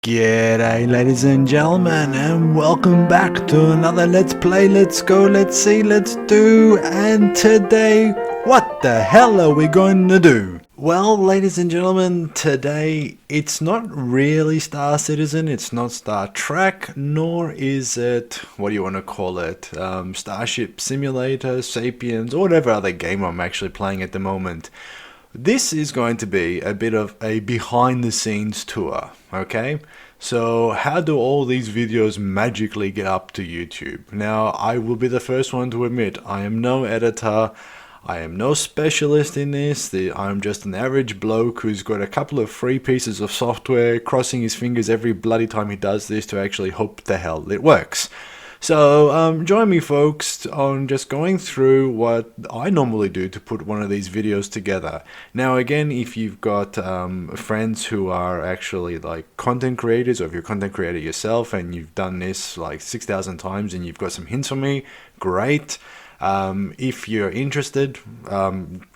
G'day ladies and gentlemen, and welcome back to another Let's Play, Let's Go, Let's See, Let's Do. And today, what the hell are we going to do? Well, ladies and gentlemen, today it's not really Star Citizen, it's not Star Trek, nor is it, what do you want to call it, Starship Simulator, Sapiens, or whatever other game I'm actually playing at the moment. This is going to be a bit of a behind the scenes tour, okay? So how do all these videos magically get up to YouTube? Now, I will be the first one to admit, I am no editor, I am no specialist in this, I'm just an average bloke who's got a couple of free pieces of software, crossing his fingers every bloody time he does this to actually hope the hell it works. So join me folks on just going through what I normally do to put one of these videos together. Now again, if you've got friends who are actually like content creators, or if you're a content creator yourself and you've done this like 6,000 times and you've got some hints for me, great. If you're interested,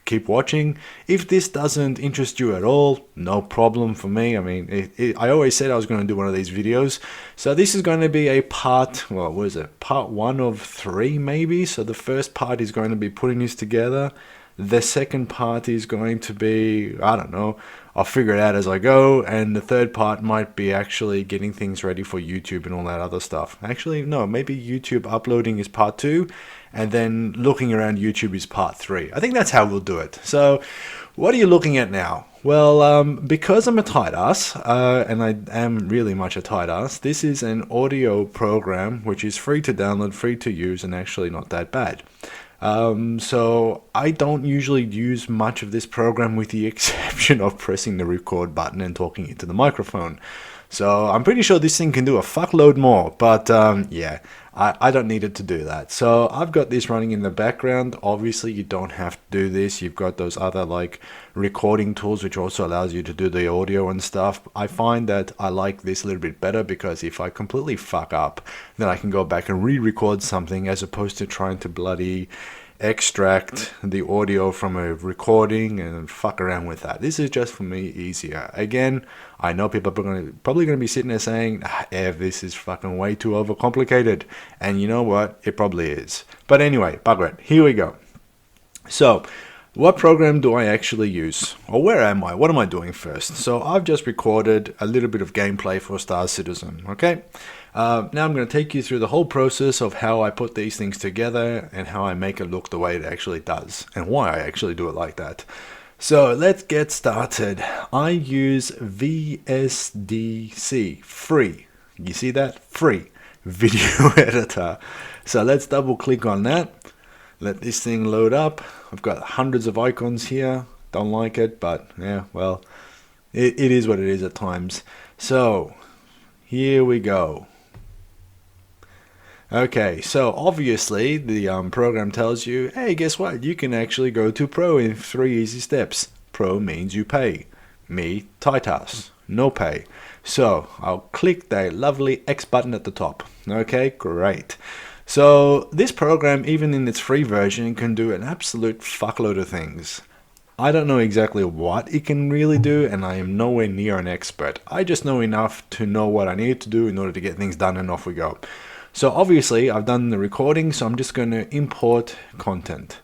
keep watching. If this doesn't interest you at all, no problem for me. I mean, I always said I was going to do one of these videos. So this is going to be a part, well, what is it? Part 1 of 3 maybe. So the first part is going to be putting this together. The second part is going to be, I don't know, I'll figure it out as I go. And the third part might be actually getting things ready for YouTube and all that other stuff. Actually, no, maybe YouTube uploading is part 2. And then looking around YouTube is part 3. I think that's how we'll do it. So what are you looking at now? Well, because I'm a tight ass, and I am really much a tight ass, this is an audio program which is free to download, free to use, and actually not that bad. So I don't usually use much of this program with the exception of pressing the record button and talking into the microphone. So I'm pretty sure this thing can do a fuckload more, but yeah, I don't need it to do that. So I've got this running in the background. Obviously you don't have to do this. You've got those other like recording tools which also allows you to do the audio and stuff. I find that I like this a little bit better because if I completely fuck up, then I can go back and re-record something as opposed to trying to bloody extract the audio from a recording and fuck around with that. This is just for me easier. Again, I know people are probably going to be sitting there saying, Ev, this is fucking way too overcomplicated. And you know what? It probably is. But anyway, bugger it. Here we go. So, what program do I actually use? Or where am I? What am I doing first? So I've just recorded a little bit of gameplay for Star Citizen, okay? Now I'm going to take you through the whole process of how I put these things together and how I make it look the way it actually does and why I actually do it like that. So let's get started. I use VSDC, free. You see that? Free video editor. So let's double click on that. Let this thing load up. I've got hundreds of icons here. Don't like it, but yeah, well, it is what it is at times. So here we go. Okay, so obviously the program tells you, hey, guess what? You can actually go to Pro in 3 easy steps. Pro means you pay. Me, tight ass, no pay. So I'll click that lovely X button at the top. Okay, great. So this program, even in its free version, can do an absolute fuckload of things. I don't know exactly what it can really do, and I am nowhere near an expert. I just know enough to know what I need to do in order to get things done, and off we go. So obviously I've done the recording, so I'm just going to import content.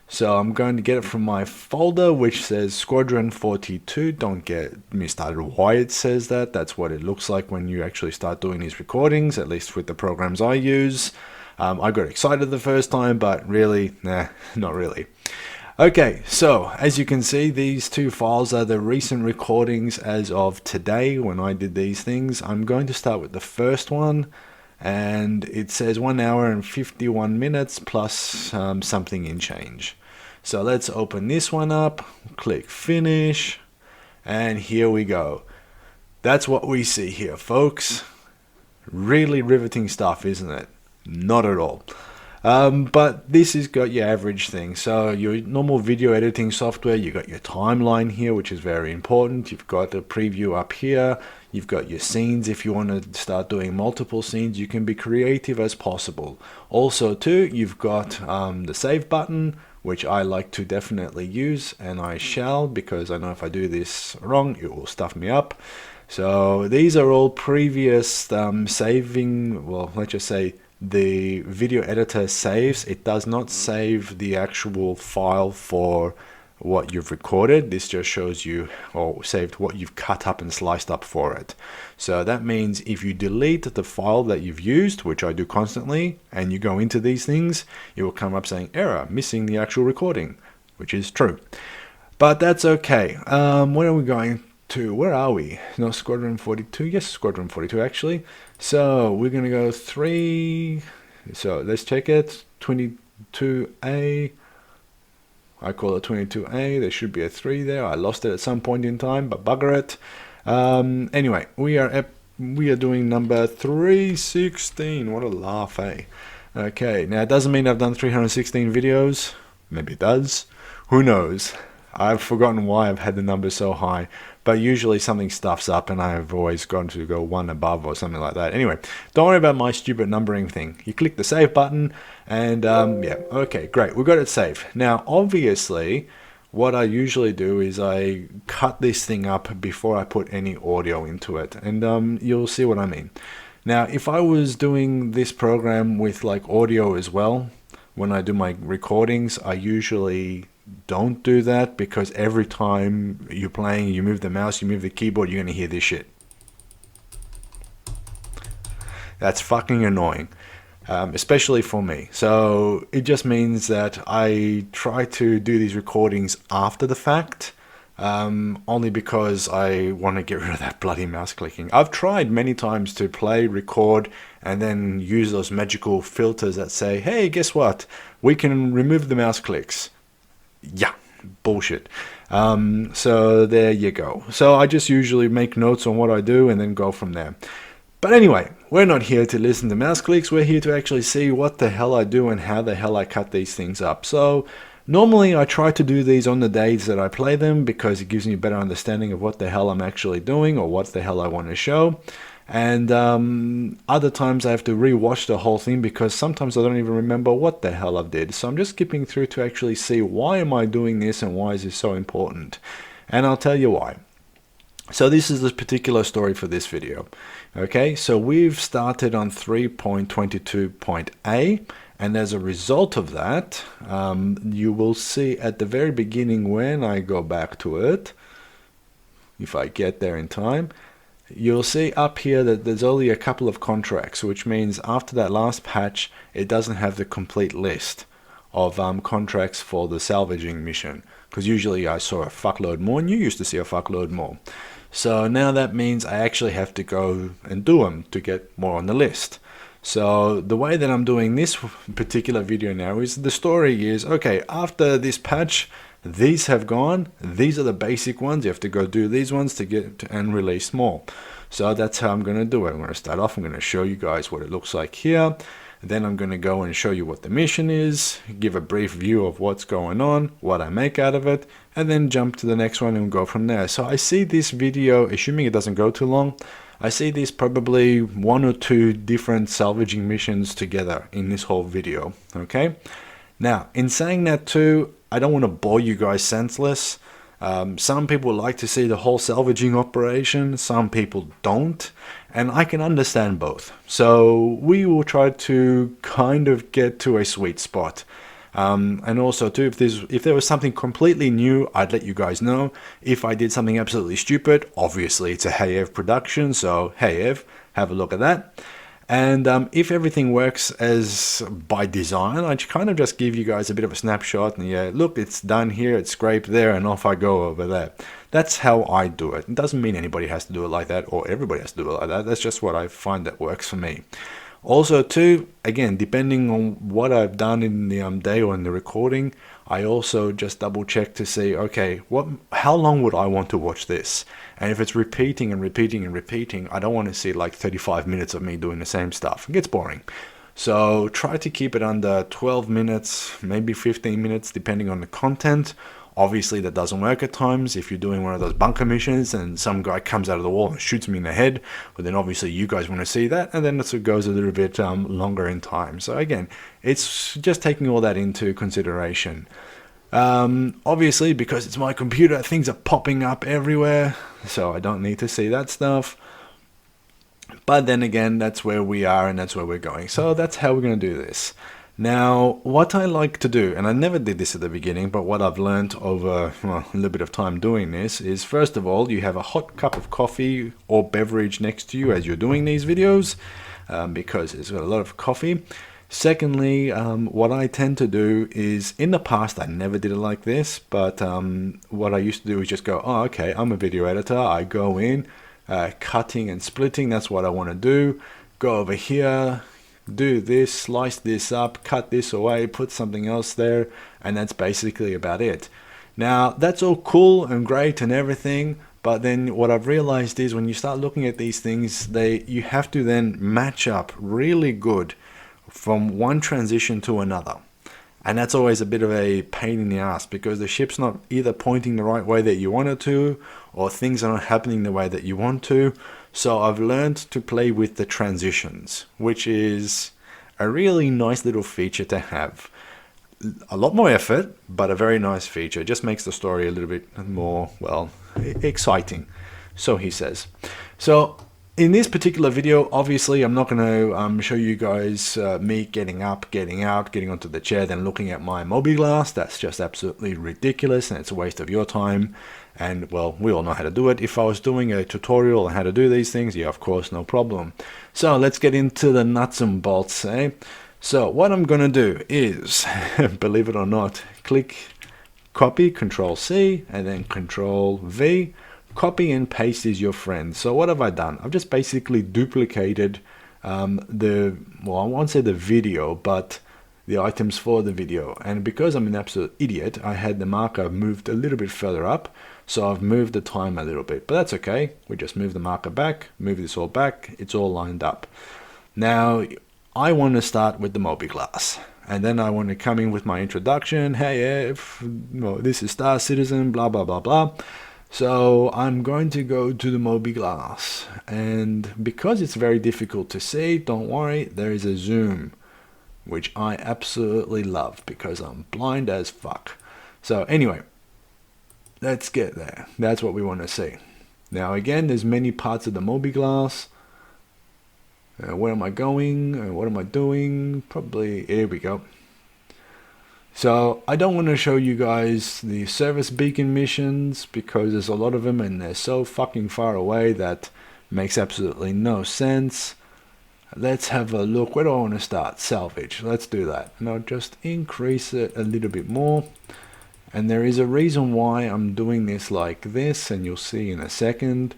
So I'm going to get it from my folder which says Squadron 42. Don't get me started why it says that. That's what it looks like when you actually start doing these recordings, at least with the programs I use. I got excited the first time, but really, nah, not really. Okay, so as you can see, these 2 files are the recent recordings as of today when I did these things. I'm going to start with the first one, and it says 1 hour and 51 minutes plus something in change. So let's open this one up, click finish, and here we go. That's what we see here, folks. Really riveting stuff, isn't it? Not at all. But this has got your average thing. So your normal video editing software, you got your timeline here, which is very important. You've got a preview up here. You've got your scenes. If you want to start doing multiple scenes, you can be creative as possible. Also too, you've got the save button, which I like to definitely use, and I shall, because I know if I do this wrong, it will stuff me up. So these are all previous saving, well, let's just say the video editor saves. It does not save the actual file for what you've recorded. This just shows you, or saved what you've cut up and sliced up for it. So that means if you delete the file that you've used, which I do constantly, and you go into these things, it will come up saying error, missing the actual recording, which is true. But that's okay. Where are we going to? Where are we? No, Squadron 42. Yes, Squadron 42 actually. So we're going to go 3. So let's check it. 22A. I call it 22A. There should be a 3 there. I lost it at some point in time, but bugger it. Anyway, we are doing number 316. What a laugh, eh? Okay, now it doesn't mean I've done 316 videos. Maybe it does. Who knows? I've forgotten why I've had the number so high, but usually something stuffs up and I've always gone to go one above or something like that. Anyway, don't worry about my stupid numbering thing. You click the save button and yeah, okay, great. We got it saved. Now, obviously, what I usually do is I cut this thing up before I put any audio into it, and you'll see what I mean. Now, if I was doing this program with like audio as well, when I do my recordings, I usually don't do that because every time you're playing, you move the mouse, you move the keyboard, you're going to hear this shit. That's fucking annoying, especially for me. So it just means that I try to do these recordings after the fact, only because I want to get rid of that bloody mouse clicking. I've tried many times to play, record, and then use those magical filters that say, hey, guess what? We can remove the mouse clicks. Yeah, bullshit. So there you go. So I just usually make notes on what I do and then go from there. But anyway, we're not here to listen to mouse clicks. We're here to actually see what the hell I do and how the hell I cut these things up. So normally I try to do these on the days that I play them because it gives me a better understanding of what the hell I'm actually doing or what the hell I want to show. And other times I have to rewatch the whole thing because sometimes I don't even remember what the hell I did. So I'm just skipping through to actually see why am I doing this and why is this so important. And I'll tell you why. So this is the particular story for this video. Okay, so we've started on 3.22.A, and as a result of that, you will see at the very beginning when I go back to it, if I get there in time, you'll see up here that there's only a couple of contracts, which means after that last patch, it doesn't have the complete list of contracts for the salvaging mission. Because usually I saw a fuckload more, and you used to see a fuckload more. So now that means I actually have to go and do them to get more on the list. So the way that I'm doing this particular video now is the story is, okay, after this patch, these have gone. These are the basic ones. You have to go do these ones to get and release more. So that's how I'm going to do it. I'm going to start off. I'm going to show you guys what it looks like here. Then I'm going to go and show you what the mission is, give a brief view of what's going on, what I make out of it, and then jump to the next one and go from there. So I see this video, assuming it doesn't go too long, I see these probably 1 or 2 different salvaging missions together in this whole video, okay? Now, in saying that too, I don't want to bore you guys senseless. Some people like to see the whole salvaging operation, some people don't, and I can understand both. So we will try to kind of get to a sweet spot. And also too, if there was something completely new, I'd let you guys know. If I did something absolutely stupid, obviously it's a Hey Ev production, so Hey Ev, have a look at that. And if everything works as by design, I kind of just give you guys a bit of a snapshot and yeah, look, it's done here, it's scraped there, and off I go over there. That's how I do it. It doesn't mean anybody has to do it like that or everybody has to do it like that. That's just what I find that works for me. Also too, again, depending on what I've done in the day or in the recording, I also just double check to see, okay, how long would I want to watch this? And if it's repeating and repeating and repeating, I don't want to see like 35 minutes of me doing the same stuff. It gets boring. So try to keep it under 12 minutes, maybe 15 minutes, depending on the content. Obviously, that doesn't work at times. If you're doing one of those bunker missions and some guy comes out of the wall and shoots me in the head, well, then obviously you guys want to see that, and then it goes a little bit longer in time. So again, it's just taking all that into consideration. Obviously, because it's my computer, things are popping up everywhere, so I don't need to see that stuff. But then again, that's where we are and that's where we're going. So that's how we're going to do this. Now, what I like to do, and I never did this at the beginning, but what I've learned over a little bit of time doing this is, first of all, you have a hot cup of coffee or beverage next to you as you're doing these videos, because it's got a lot of coffee. Secondly, what I tend to do is, in the past, I never did it like this, but what I used to do is just go, oh, okay, I'm a video editor. I go in, cutting and splitting, that's what I want to do. Go over here, do this, slice this up, cut this away, put something else there, and that's basically about it. Now, that's all cool and great and everything, but then what I've realized is when you start looking at these things, you have to then match up really good from one transition to another. And that's always a bit of a pain in the ass, because the ship's not either pointing the right way that you want it to, or things are not happening the way that you want to. So I've learned to play with the transitions, which is a really nice little feature to have. A lot more effort, but a very nice feature. It just makes the story a little bit more, well, exciting, so he says. So in this particular video, obviously, I'm not going to show you guys me getting up, getting out, getting onto the chair, then looking at my mobiGlas. That's just absolutely ridiculous, and it's a waste of your time. And, well, we all know how to do it. If I was doing a tutorial on how to do these things, yeah, of course, no problem. So let's get into the nuts and bolts, eh? So what I'm going to do is, believe it or not, click copy, Control-C, and then Control-V. Copy and paste is your friend. So what have I done? I've just basically duplicated well, I won't say the video, but the items for the video. And because I'm an absolute idiot, I had the marker moved a little bit further up. So I've moved the time a little bit, but that's okay. We just move the marker back, move this all back. It's all lined up. Now, I want to start with the mobiGlas. And then I want to come in with my introduction. Hey, this is Star Citizen, blah, blah, blah, blah. So I'm going to go to the mobiGlas. And because it's very difficult to see, don't worry, there is a zoom, which I absolutely love because I'm blind as fuck. So anyway, let's get there. That's what we want to see. Now again, there's many parts of the mobiGlas. Where am I going? What am I doing? Probably, here we go. So I don't want to show you guys the service beacon missions because there's a lot of them and they're so fucking far away that makes absolutely no sense. Let's have a look. Where do I want to start? Salvage. Let's do that. Now just increase it a little bit more. And there is a reason why I'm doing this like this, and you'll see in a second.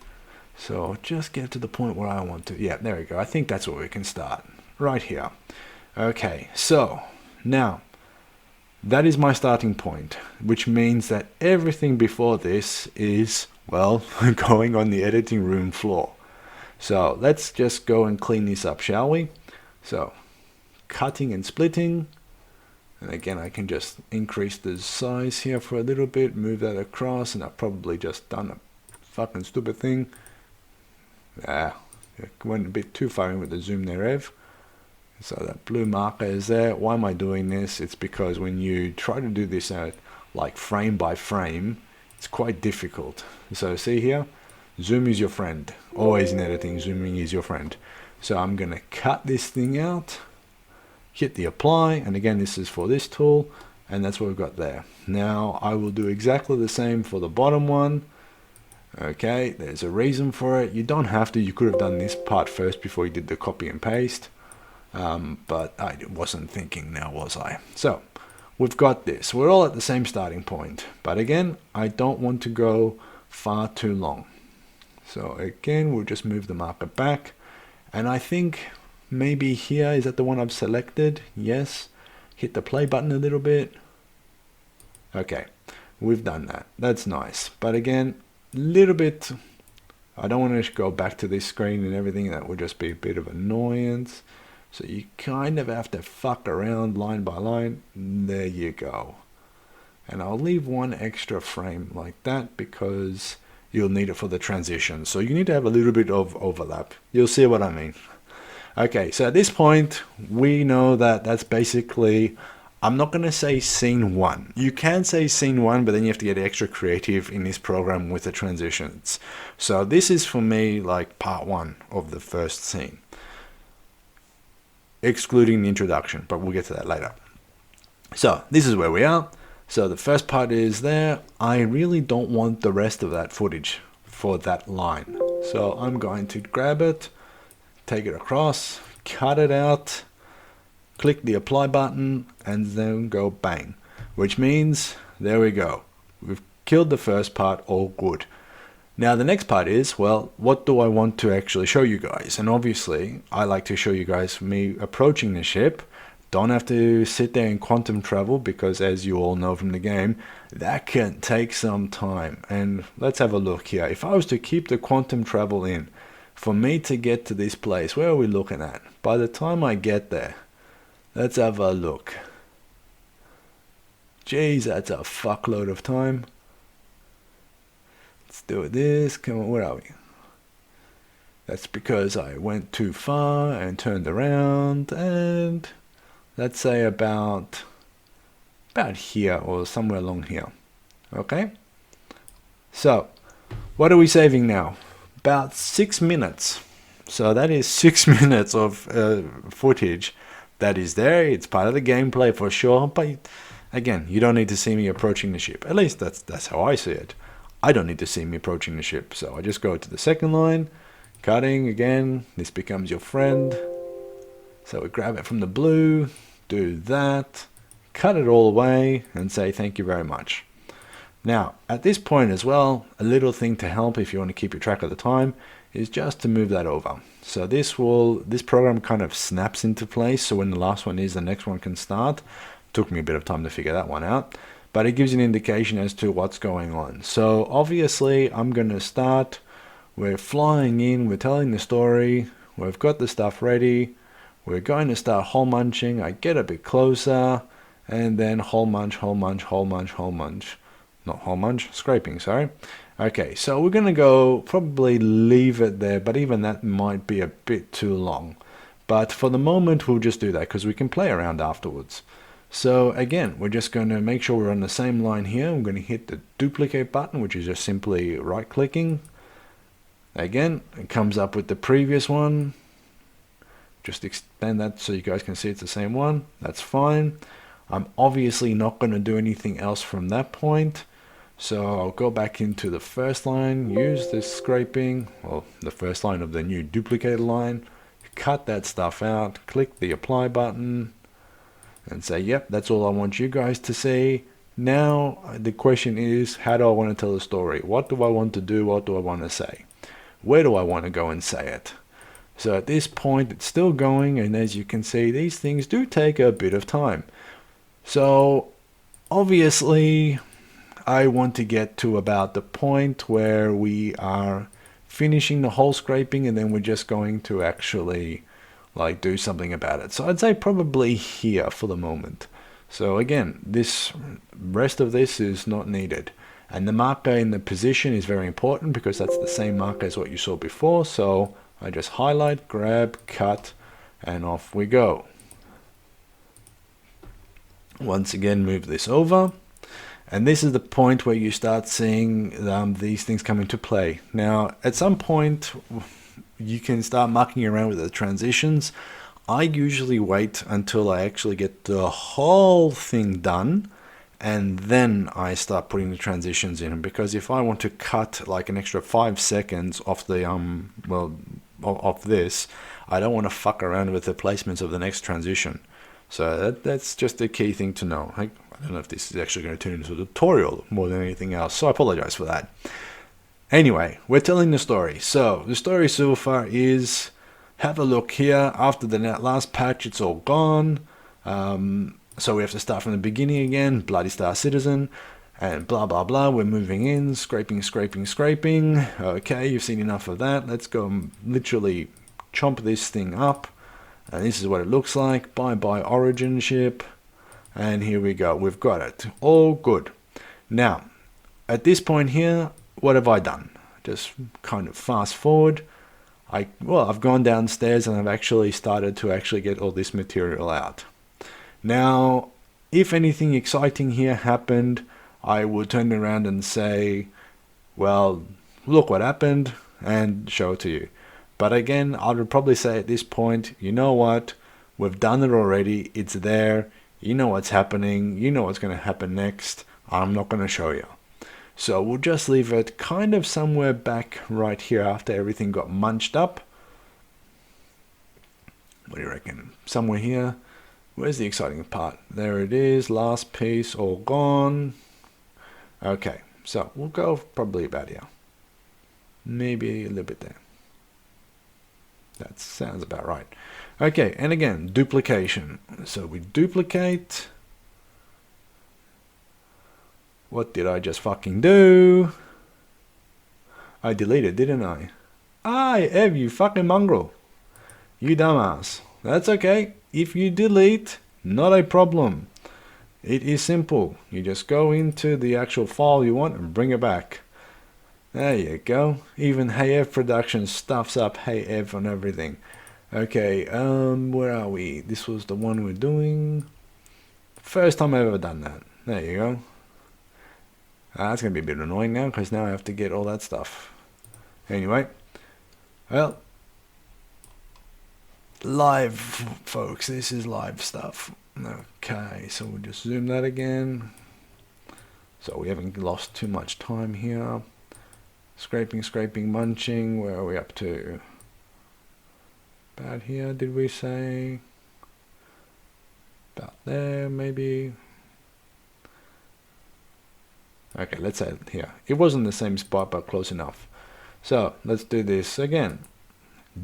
So just get to the point where I want to. Yeah, there we go. I think that's where we can start. Right here. Okay, so now that is my starting point, which means that everything before this is, well, going on the editing room floor. So let's just go and clean this up, shall we? So cutting and splitting. And again, I can just increase the size here for a little bit, move that across, and I've probably just done a fucking stupid thing. It went a bit too far in with the zoom there, Ev. So that blue marker is there. Why am I doing this? It's because when you try to do this like frame by frame, it's quite difficult. So see here, zoom is your friend. Always in editing, zooming is your friend. So I'm going to cut this thing out, hit the apply, and again this is for this tool, and that's what we've got there. Now I will do exactly the same for the bottom one. Okay, there's a reason for it. You don't have to. You could have done this part first before you did the copy and paste. But I wasn't thinking now, was I? So we've got this. We're all at the same starting point. But again, I don't want to go far too long. So again, we'll just move the marker back. And I think maybe here, is that the one I've selected? Yes. Hit the play button a little bit. Okay, we've done that. That's nice. But again, little bit, I don't want to go back to this screen and everything. That would just be a bit of annoyance. So you kind of have to fuck around line by line. There you go. And I'll leave one extra frame like that because you'll need it for the transition. So you need to have a little bit of overlap. You'll see what I mean. Okay, so at this point, we know that that's basically I'm not going to say scene 1. You can say scene 1, but then you have to get extra creative in this program with the transitions. So this is for me like part 1 of the first scene, excluding the introduction, but we'll get to that later. So this is where we are. So the first part is there. I really don't want the rest of that footage for that line. So I'm going to grab it, take it across, cut it out, click the apply button, and then go bang. Which means, there we go. We've killed the first part, all good. Now the next part is, well, what do I want to actually show you guys? And obviously, I like to show you guys me approaching the ship. Don't have to sit there and quantum travel, because as you all know from the game, that can take some time. And let's have a look here. If I was to keep the quantum travel in, for me to get to this place, where are we looking at? By the time I get there, let's have a look. Jeez, that's a fuckload of time. Let's do this. Come on, where are we? That's because I went too far and turned around, and let's say about here or somewhere along here. Okay? So, what are we saving now? About 6 minutes. So that is 6 minutes of footage that is there. It's part of the gameplay for sure, but again, you don't need to see me approaching the ship. At least that's how I see it. I don't need to see me approaching the ship. So I just go to the second line, cutting again. This becomes your friend. So we grab it from the blue, do that, cut it all away, and say thank you very much. Now, at this point as well, a little thing to help if you want to keep your track of the time is just to move that over. So this program kind of snaps into place, so when the last one is, the next one can start. Took me a bit of time to figure that one out, but it gives you an indication as to what's going on. So obviously, I'm going to start. We're flying in, we're telling the story, we've got the stuff ready, we're going to start hole munching. I get a bit closer, and then hole munch, hole munch, hole munch, hole munch. Not hole munch, scraping, sorry. Okay, so we're going to go, probably leave it there, but even that might be a bit too long. But for the moment, we'll just do that, because we can play around afterwards. So again, we're just going to make sure we're on the same line here. I'm going to hit the duplicate button, which is just simply right-clicking. Again, it comes up with the previous one. Just expand that so you guys can see it's the same one. That's fine. I'm obviously not going to do anything else from that point. So I'll go back into the first line, use this scraping, well, the first line of the new duplicated line, cut that stuff out, click the apply button, and say, yep, that's all I want you guys to see. Now, the question is, how do I want to tell the story? What do I want to do? What do I want to say? Where do I want to go and say it? So at this point, it's still going, and as you can see, these things do take a bit of time. So, obviously, I want to get to about the point where we are finishing the hole scraping, and then we're just going to actually like do something about it. So I'd say probably here for the moment. So again, this rest of this is not needed. And the marker in the position is very important, because that's the same marker as what you saw before. So I just highlight, grab, cut, and off we go. Once again, move this over. And this is the point where you start seeing these things come into play. Now, at some point, you can start mucking around with the transitions. I usually wait until I actually get the whole thing done, and then I start putting the transitions in. Because if I want to cut like an extra 5 seconds off the off this, I don't want to fuck around with the placements of the next transition. So that's just a key thing to know. I don't know if this is actually going to turn into a tutorial more than anything else, so I apologize for that. Anyway, we're telling the story. So the story so far is, have a look here. After the last patch, it's all gone. So we have to start from the beginning again. Bloody Star Citizen. And blah, blah, blah. We're moving in. Scraping, scraping, scraping. Okay, you've seen enough of that. Let's go and literally chomp this thing up. And this is what it looks like. Bye-bye Origin ship. And here we go. We've got it. All good. Now, at this point here, what have I done? Just kind of fast forward. I've gone downstairs and I've actually started to get all this material out. Now, if anything exciting here happened, I would turn around and say, well, look what happened, and show it to you. But again, I would probably say at this point, you know what, we've done it already, it's there, you know what's happening, you know what's going to happen next, I'm not going to show you. So we'll just leave it kind of somewhere back right here after everything got munched up. What do you reckon? Somewhere here. Where's the exciting part? There it is, last piece all gone. Okay, so we'll go probably about here. Maybe a little bit there. That sounds about right. Okay, and again, duplication. So we duplicate. What did I just fucking do? I deleted, didn't I? Ev, you fucking mongrel. You dumbass. That's okay. If you delete, not a problem. It is simple. You just go into the actual file you want and bring it back. There you go. Even Hey Ev Productions stuffs up Hey Ev on everything. Okay, where are we? This was the one we're doing. First time I've ever done that. There you go. That's going to be a bit annoying now, because now I have to get all that stuff. Anyway. Well. Live, folks. This is live stuff. Okay, so we'll just zoom that again. So we haven't lost too much time here. Scraping, munching. Where are we up to? About here, did we say? About there, maybe. Okay, let's say here. It wasn't the same spot, but close enough. So let's do this again.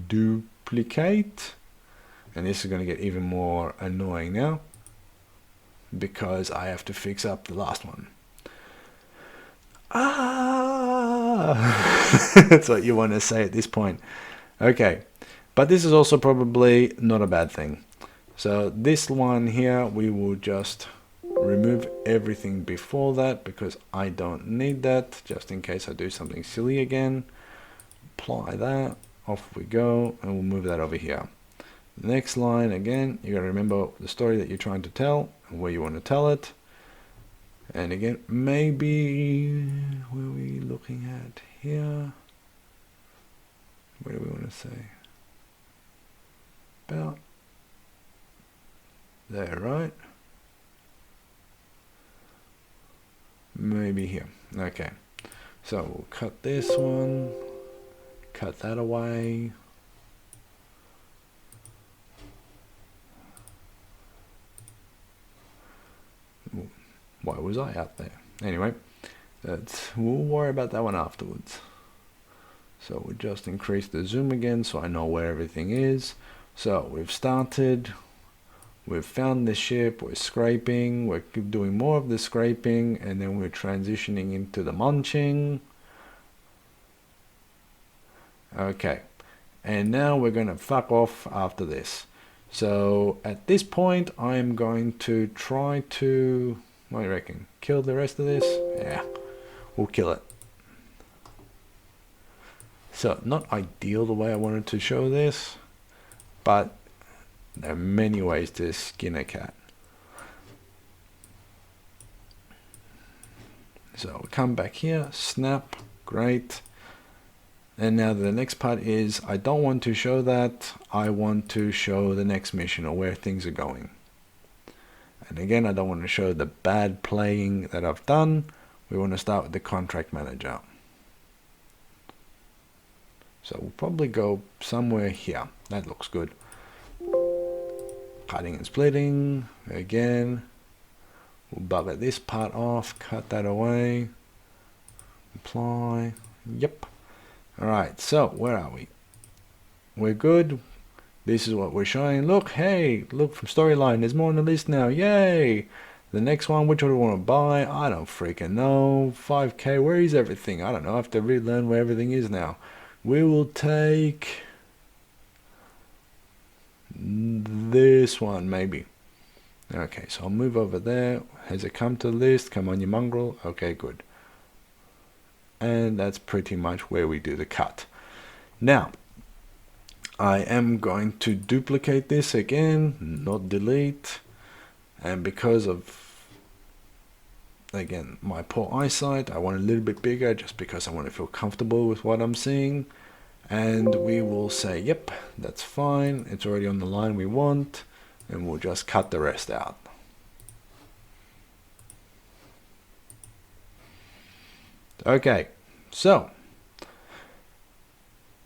Duplicate. And this is going to get even more annoying now, because I have to fix up the last one. That's what you want to say at this point. Okay, but this is also probably not a bad thing. So this one here, we will just remove everything before that, because I don't need that, just in case I do something silly again. Apply that, off we go, and we'll move that over here. Next line, again, you got to remember the story that you're trying to tell and where you want to tell it. And again, maybe, where are we looking at here? Where do we want to say? About there, right? Maybe here. Okay, so we'll cut this one, cut that away. Why was I out there? Anyway, we'll worry about that one afterwards. So we'll just increase the zoom again so I know where everything is. So we've started, we've found the ship, we're scraping, we're doing more of the scraping, and then we're transitioning into the munching. Okay, and now we're going to fuck off after this. So at this point, I'm going to try to, what do you reckon, kill the rest of this? Yeah, we'll kill it. So not ideal the way I wanted to show this, but there are many ways to skin a cat. So we come back here, snap, great. And now the next part is, I don't want to show that, I want to show the next mission or where things are going. And again, I don't want to show the bad playing that I've done. We want to start with the contract manager. So we'll probably go somewhere here. That looks good. Cutting and splitting. Again, we'll bugger this part off, cut that away. Apply. Yep. Alright, so where are we? We're good. This is what we're showing. Look, hey, look, from storyline, there's more on the list now. Yay! The next one, which one do we want to buy? I don't freaking know. 5k, where is everything? I don't know. I have to relearn where everything is now. We will take this one, maybe. Okay, so I'll move over there. Has it come to the list? Come on, you mongrel. Okay, good. And that's pretty much where we do the cut. Now, I am going to duplicate this again, not delete. And because of, again, my poor eyesight, I want a little bit bigger just because I want to feel comfortable with what I'm seeing. And we will say, yep, that's fine. It's already on the line we want. And we'll just cut the rest out. Okay, so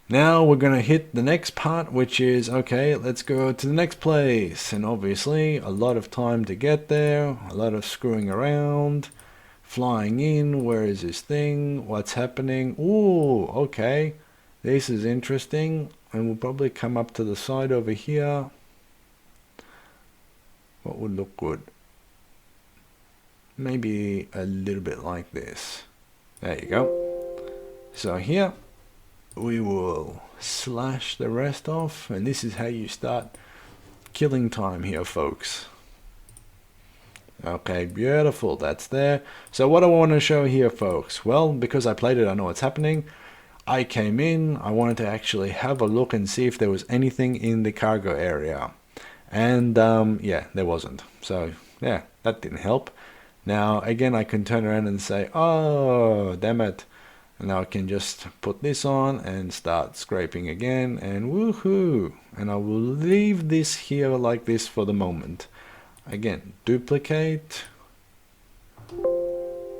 now we're going to hit the next part, which is, okay, let's go to the next place. And obviously a lot of time to get there, a lot of screwing around, flying in. Where is this thing? What's happening? Ooh, okay, this is interesting. And we'll probably come up to the side over here. What would look good? Maybe a little bit like this. There you go. So here we will slash the rest off, and this is how you start killing time here, folks. Okay, beautiful, that's there. So what I want to show here, folks, well, because I played it, I know what's happening. I came in, I wanted to actually have a look and see if there was anything in the cargo area. And yeah, there wasn't. So yeah, that didn't help. Now again, I can turn around and say, oh damn it, and now I can just put this on and start scraping again, and woohoo. And I will leave this here like this for the moment. Again, duplicate,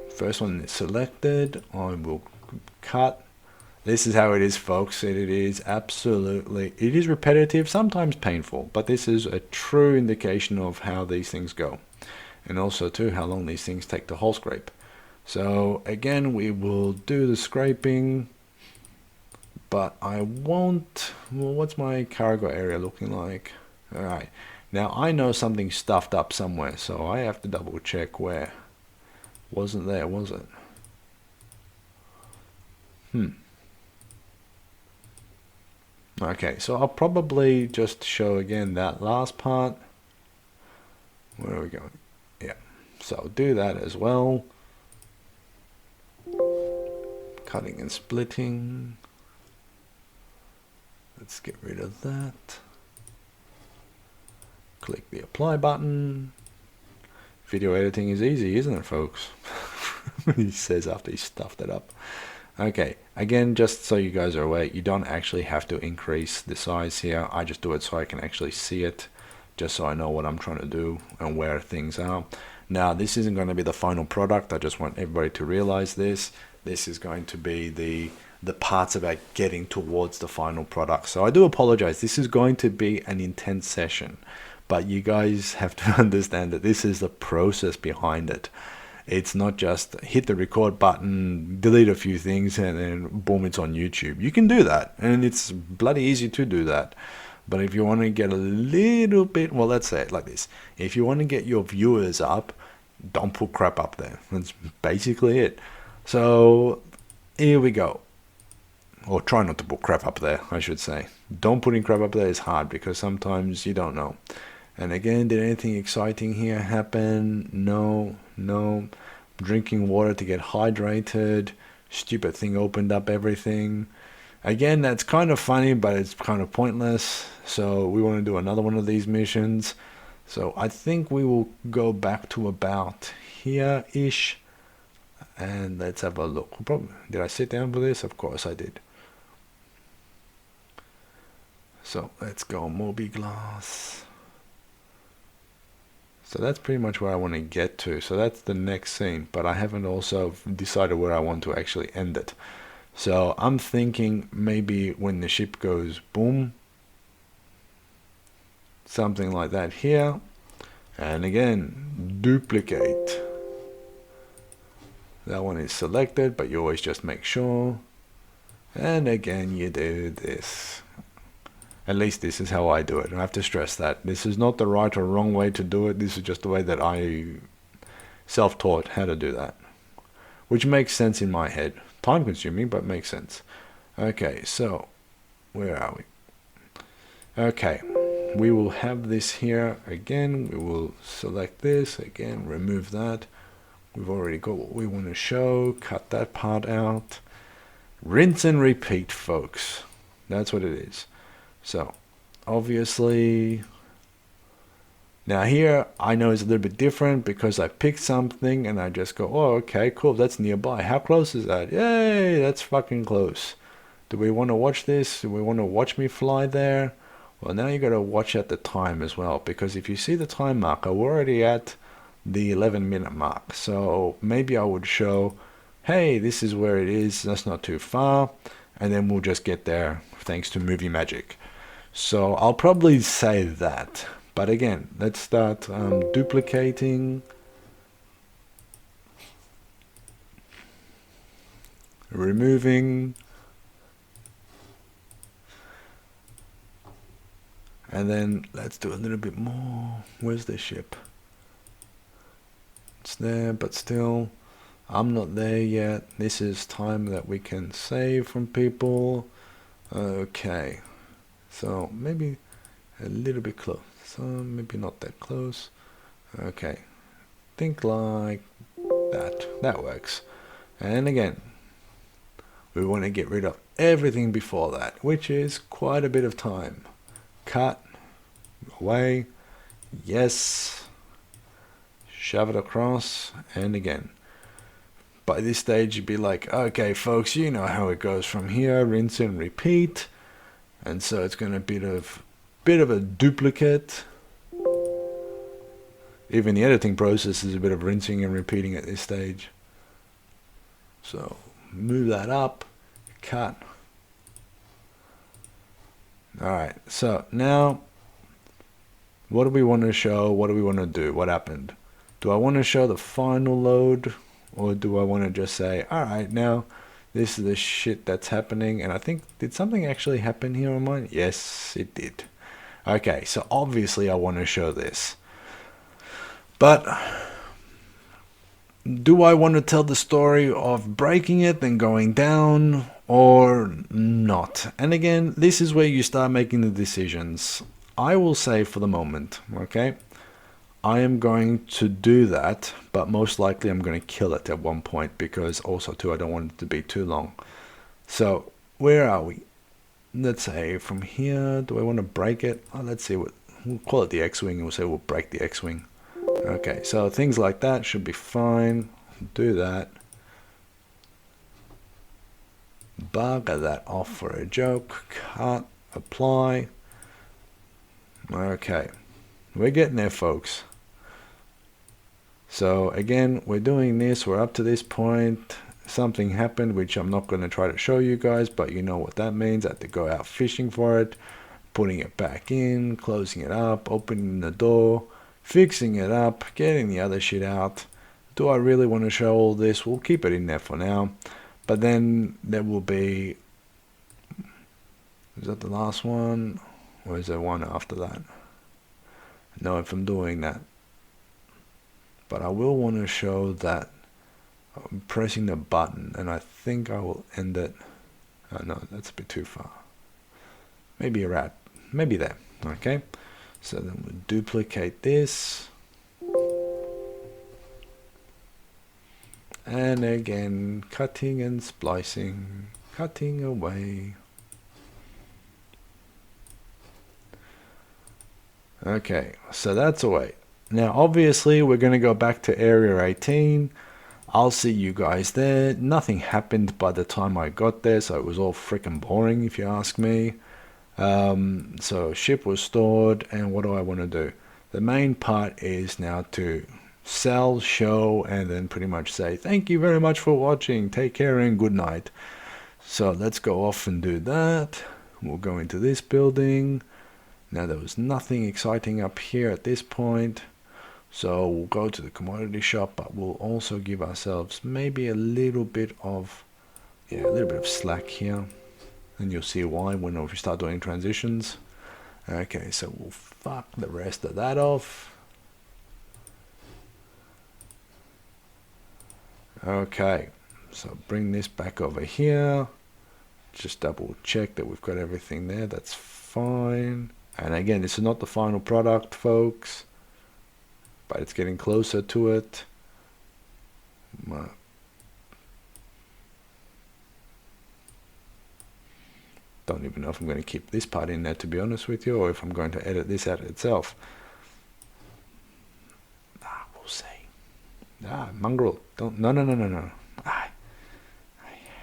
first one is selected, I will cut. This is how it is, folks. It is absolutely, it is repetitive, sometimes painful, but this is a true indication of how these things go. And also too, how long these things take to whole scrape. So again, we will do the scraping, but I won't, well, what's my cargo area looking like? All right, now I know something's stuffed up somewhere, so I have to double check where. Wasn't there, was it? Okay, so I'll probably just show again that last part. Where are we going? Yeah, so I'll do that as well. Cutting and splitting. Let's get rid of that. Click the apply button. Video editing is easy, isn't it, folks? He says after he stuffed it up. Okay, again, just so you guys are aware, you don't actually have to increase the size here. I just do it so I can actually see it, just so I know what I'm trying to do and where things are. Now, this isn't going to be the final product. I just want everybody to realize this. This is going to be the parts about getting towards the final product. So I do apologize. This is going to be an intense session, but you guys have to understand that this is the process behind it. It's not just hit the record button, delete a few things, and then boom, it's on YouTube. You can do that, and it's bloody easy to do that. But if you want to get a little bit, well, let's say it like this. If you want to get your viewers up, don't put crap up there. That's basically it. So here we go. Or try not to put crap up there, I should say. Don't putting crap up there is hard because sometimes you don't know. And again, did anything exciting here happen? No. Drinking water to get hydrated. Stupid thing opened up everything. Again, that's kind of funny, but it's kind of pointless. So we want to do another one of these missions. So I think we will go back to about here-ish. And let's have a look. Did I sit down for this? Of course I did. So let's go Mobi-Glass. So that's pretty much where I want to get to. So that's the next scene, but I haven't also decided where I want to actually end it. So I'm thinking maybe when the ship goes boom, something like that here. And again, duplicate. That one is selected, but you always just make sure. And again, you do this. At least this is how I do it. I have to stress that. This is not the right or wrong way to do it. This is just the way that I self-taught how to do that. Which makes sense in my head. Time consuming, but makes sense. Okay, so where are we? Okay, we will have this here again. We will select this again, remove that. We've already got what we want to show. Cut that part out. Rinse and repeat, folks. That's what it is. So, obviously, Now here, I know it's a little bit different because I picked something and I just go, oh, okay, cool, that's nearby. How close is that? Yay, that's fucking close. Do we want to watch this? Do we want to watch me fly there? Well, now you got to watch at the time as well, because if you see the time marker, we're already at the 11-minute mark. So maybe I would show, hey, this is where it is, that's not too far, and then we'll just get there thanks to movie magic. So I'll probably say that. But again, let's start duplicating, removing, and then let's do a little bit more. Where's the ship? It's there, but still, I'm not there yet. This is time that we can save from people. Okay, so maybe a little bit close. So maybe not that close. Okay, think like that. That works. And again, we want to get rid of everything before that, which is quite a bit of time. Cut, away, yes, shove it across, and again. By this stage, you'd be like, okay, folks, you know how it goes from here, rinse and repeat. And so it's going to be a bit of a duplicate. Even the editing process is a bit of rinsing and repeating at this stage. So move that up, cut. Alright, so now what do we want to show? What do we want to do? What happened? Do I want to show the final load, or do I want to just say, alright, now this is the shit that's happening? And I think, did something actually happen here on mine? Yes, it did. Okay, so obviously I want to show this. But do I want to tell the story of breaking it and going down or not? And again, this is where you start making the decisions. I will say for the moment, okay, I am going to do that, but most likely I'm going to kill it at one point, because also too, I don't want it to be too long. So where are we? Let's say from here, do I want to break it? Oh, let's see, we'll call it the X-Wing, and we'll say we'll break the X-Wing. Okay, so things like that should be fine. Do that. Bugger that off for a joke. Cut, apply. Okay, we're getting there, folks. So again, we're doing this, we're up to this point. Something happened, which I'm not going to try to show you guys, but you know what that means. I had to go out fishing for it, putting it back in, closing it up, opening the door, fixing it up, getting the other shit out. Do I really want to show all this? We'll keep it in there for now. But then there will be, is that the last one? Or is there one after that? No, if I'm doing that. But I will want to show that I'm pressing the button, and I think I will end it. Oh no, that's a bit too far. Maybe around, maybe there. Okay, so then we'll duplicate this. And again, cutting and splicing, cutting away. Okay, so that's away. Now obviously we're going to go back to area 18. I'll see you guys there. Nothing happened by the time I got there, so it was all freaking boring if you ask me. So ship was stored, and what do I want to do? The main part is now to sell, show, and then pretty much say thank you very much for watching, take care and good night. So let's go off and do that. We'll go into this building. Now there was nothing exciting up here at this point, so we'll go to the commodity shop, but we'll also give ourselves maybe a little bit of slack here, and you'll see why when we start doing transitions. Okay, so we'll fuck the rest of that off. Okay, so bring this back over here. Just double check that we've got everything there. That's fine. And again, this is not the final product, folks, but it's getting closer to it. Don't even know if I'm going to keep this part in there, to be honest with you, or if I'm going to edit this out itself. Mongrel, don't, no. I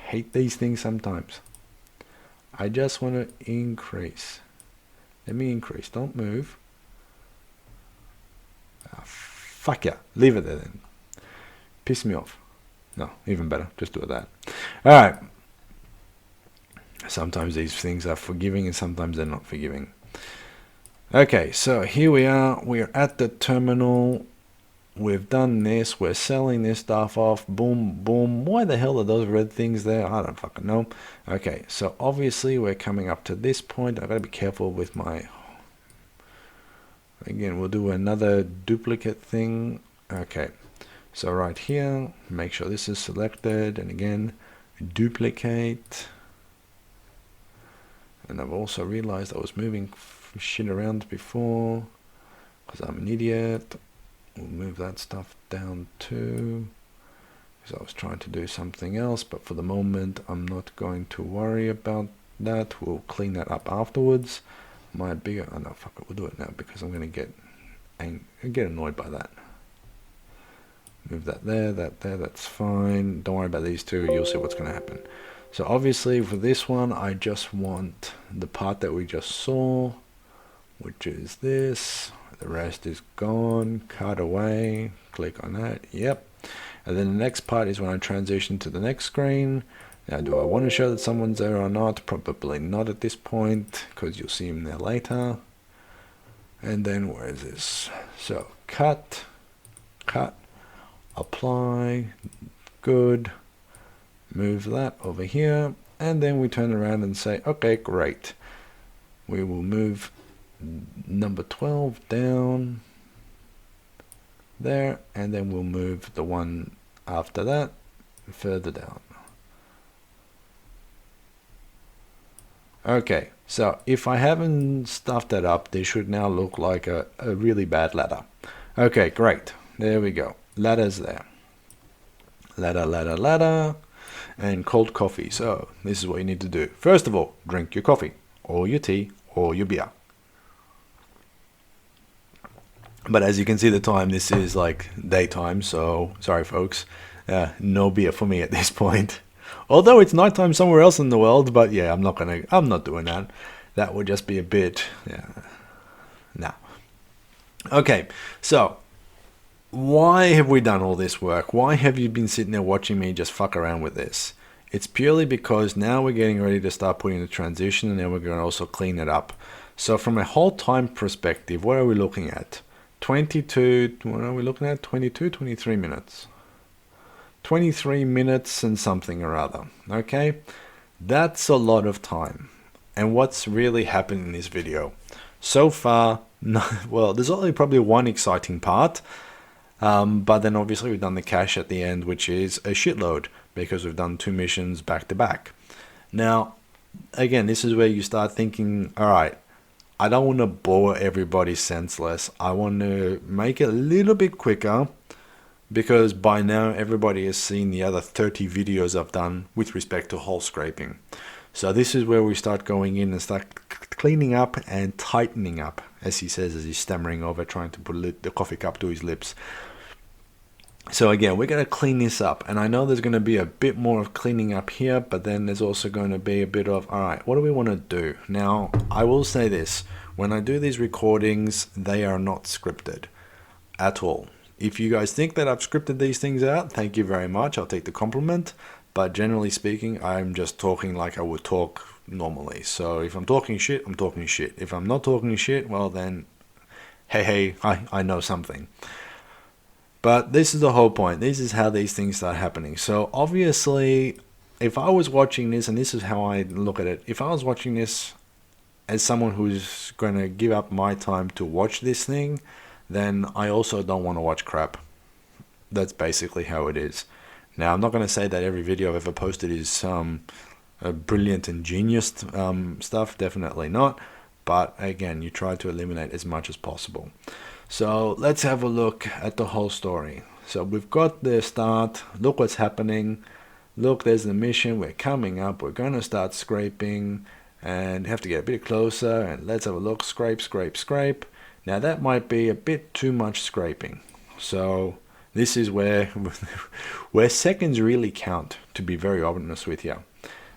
hate these things sometimes. I just want to increase. Let me increase, don't move. Fuck yeah, leave it there then. Piss me off. No, even better, just do that. Alright. Sometimes these things are forgiving and sometimes they're not forgiving. Okay, so here we are. We're at the terminal. We've done this. We're selling this stuff off. Boom, boom. Why the hell are those red things there? I don't fucking know. Okay, so obviously we're coming up to this point. I've got to be careful with my... Again, we'll do another duplicate thing. Okay, so right here, make sure this is selected. And again, duplicate. And I've also realized I was moving shit around before because I'm an idiot. We'll move that stuff down too because I was trying to do something else, but for the moment I'm not going to worry about that. We'll clean that up afterwards. My bigger, oh no, fuck it, we'll do it now because I'm going to get annoyed by that. Move that there, that's fine. Don't worry about these two, you'll see what's going to happen. So obviously for this one, I just want the part that we just saw, which is this. The rest is gone, cut away, click on that, yep. And then the next part is when I transition to the next screen. Now, do I want to show that someone's there or not? Probably not at this point, because you'll see him there later. And then where is this? So cut, apply, good. Move that over here, and then we turn around and say, okay, great. We will move number 12 down there, and then we'll move the one after that further down. Okay, so if I haven't stuffed that up, this should now look like a really bad ladder. Okay, great. There we go. Ladder's there. Ladder. And cold coffee. So this is what you need to do. First of all, drink your coffee or your tea or your beer. But as you can see the time, this is like daytime, so sorry folks, no beer for me at this point. Although it's nighttime somewhere else in the world, but yeah, I'm not doing that. That would just be a bit, no. Okay, so why have we done all this work? Why have you been sitting there watching me just fuck around with this? It's purely because now we're getting ready to start putting the transition, and then we're going to also clean it up. So from a whole time perspective, what are we looking at? 22, what are we looking at? 23 minutes. 23 minutes and something or other, okay? That's a lot of time. And what's really happened in this video? So far, well, there's only probably one exciting part, but then obviously we've done the cash at the end, which is a shitload, because we've done 2 missions back to back. Now, again, this is where you start thinking, all right, I don't want to bore everybody senseless. I want to make it a little bit quicker, because by now everybody has seen the other 30 videos I've done with respect to hull scraping. So this is where we start going in and start cleaning up and tightening up, as he says as he's stammering over trying to put the coffee cup to his lips. So again, we're going to clean this up, and I know there's going to be a bit more of cleaning up here, but then there's also going to be a bit of, all right, what do we want to do? Now, I will say this, when I do these recordings, they are not scripted at all. If you guys think that I've scripted these things out, thank you very much, I'll take the compliment, but generally speaking, I'm just talking like I would talk normally. So if I'm talking shit, I'm talking shit. If I'm not talking shit, well then, hey, I know something. But this is the whole point. This is how these things start happening. So obviously, if I was watching this, and this is how I look at it, if I was watching this as someone who's going to give up my time to watch this thing, then I also don't want to watch crap. That's basically how it is. Now, I'm not going to say that every video I've ever posted is brilliant and genius stuff. Definitely not. But again, you try to eliminate as much as possible. So let's have a look at the whole story. So we've got the start. Look what's happening. Look, there's the mission. We're coming up. We're going to start scraping. And have to get a bit closer. And let's have a look. Scrape, scrape, scrape. Now that might be a bit too much scraping. So This is where where seconds really count, to be very honest with you.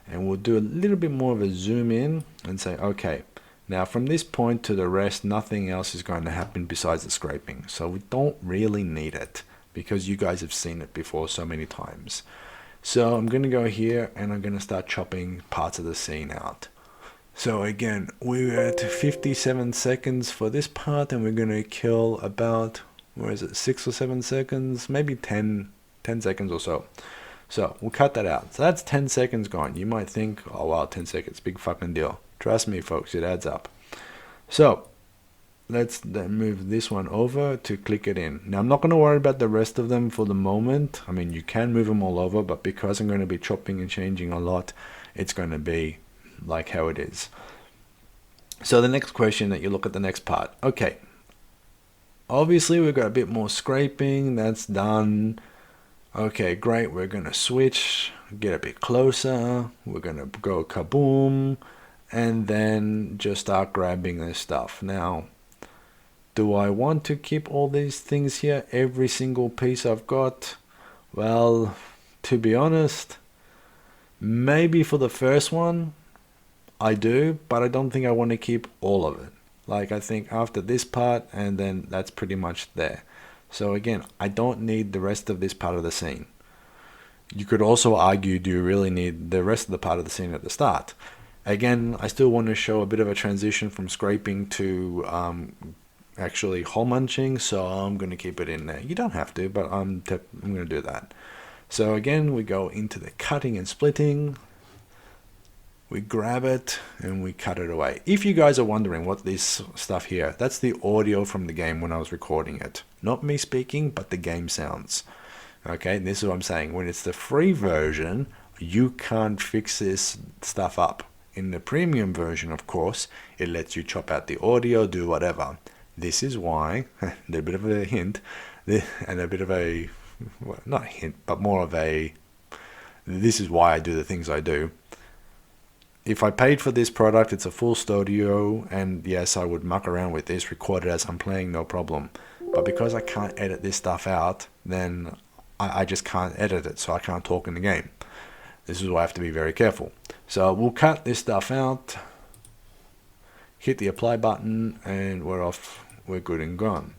And we'll do a little bit more of a zoom in and say, okay, now from this point to the rest, nothing else is going to happen besides the scraping. So we don't really need it because you guys have seen it before so many times. So I'm going to go here and I'm going to start chopping parts of the scene out. So again, we're at 57 seconds for this part, and we're going to kill about, where is it, 6 or 7 seconds, maybe 10 seconds or so. So we'll cut that out. So that's 10 seconds gone. You might think, oh wow, 10 seconds, big fucking deal. Trust me folks, it adds up. So let's then move this one over to click it in. Now I'm not going to worry about the rest of them for the moment. I mean, you can move them all over, but because I'm going to be chopping and changing a lot, it's going to be like how it is. So the next question that you look at the next part. Okay, obviously we've got a bit more scraping. That's done. Okay, great. We're going to switch, get a bit closer. We're going to go kaboom, and then just start grabbing this stuff. Now, do I want to keep all these things here? Every single piece I've got? Well, to be honest, maybe for the first one, I do, but I don't think I want to keep all of it. Like, I think after this part, and then that's pretty much there. So again, I don't need the rest of this part of the scene. You could also argue, do you really need the rest of the part of the scene at the start? Again, I still want to show a bit of a transition from scraping to actually hole munching, so I'm going to keep it in there. You don't have to, but I'm going to do that. So again, we go into the cutting and splitting. We grab it and we cut it away. If you guys are wondering what this stuff here, that's the audio from the game when I was recording it. Not me speaking, but the game sounds. Okay, this is what I'm saying. When it's the free version, you can't fix this stuff up. In the premium version, of course, it lets you chop out the audio, do whatever. This is why, a bit of a hint, and a bit of a, well, not a hint, but more of a, this is why I do the things I do. If I paid for this product, it's a full studio, and yes, I would muck around with this, record it as I'm playing, no problem. But because I can't edit this stuff out, then I just can't edit it, so I can't talk in the game. This is why I have to be very careful. So we'll cut this stuff out, hit the apply button, and we're off, we're good and gone.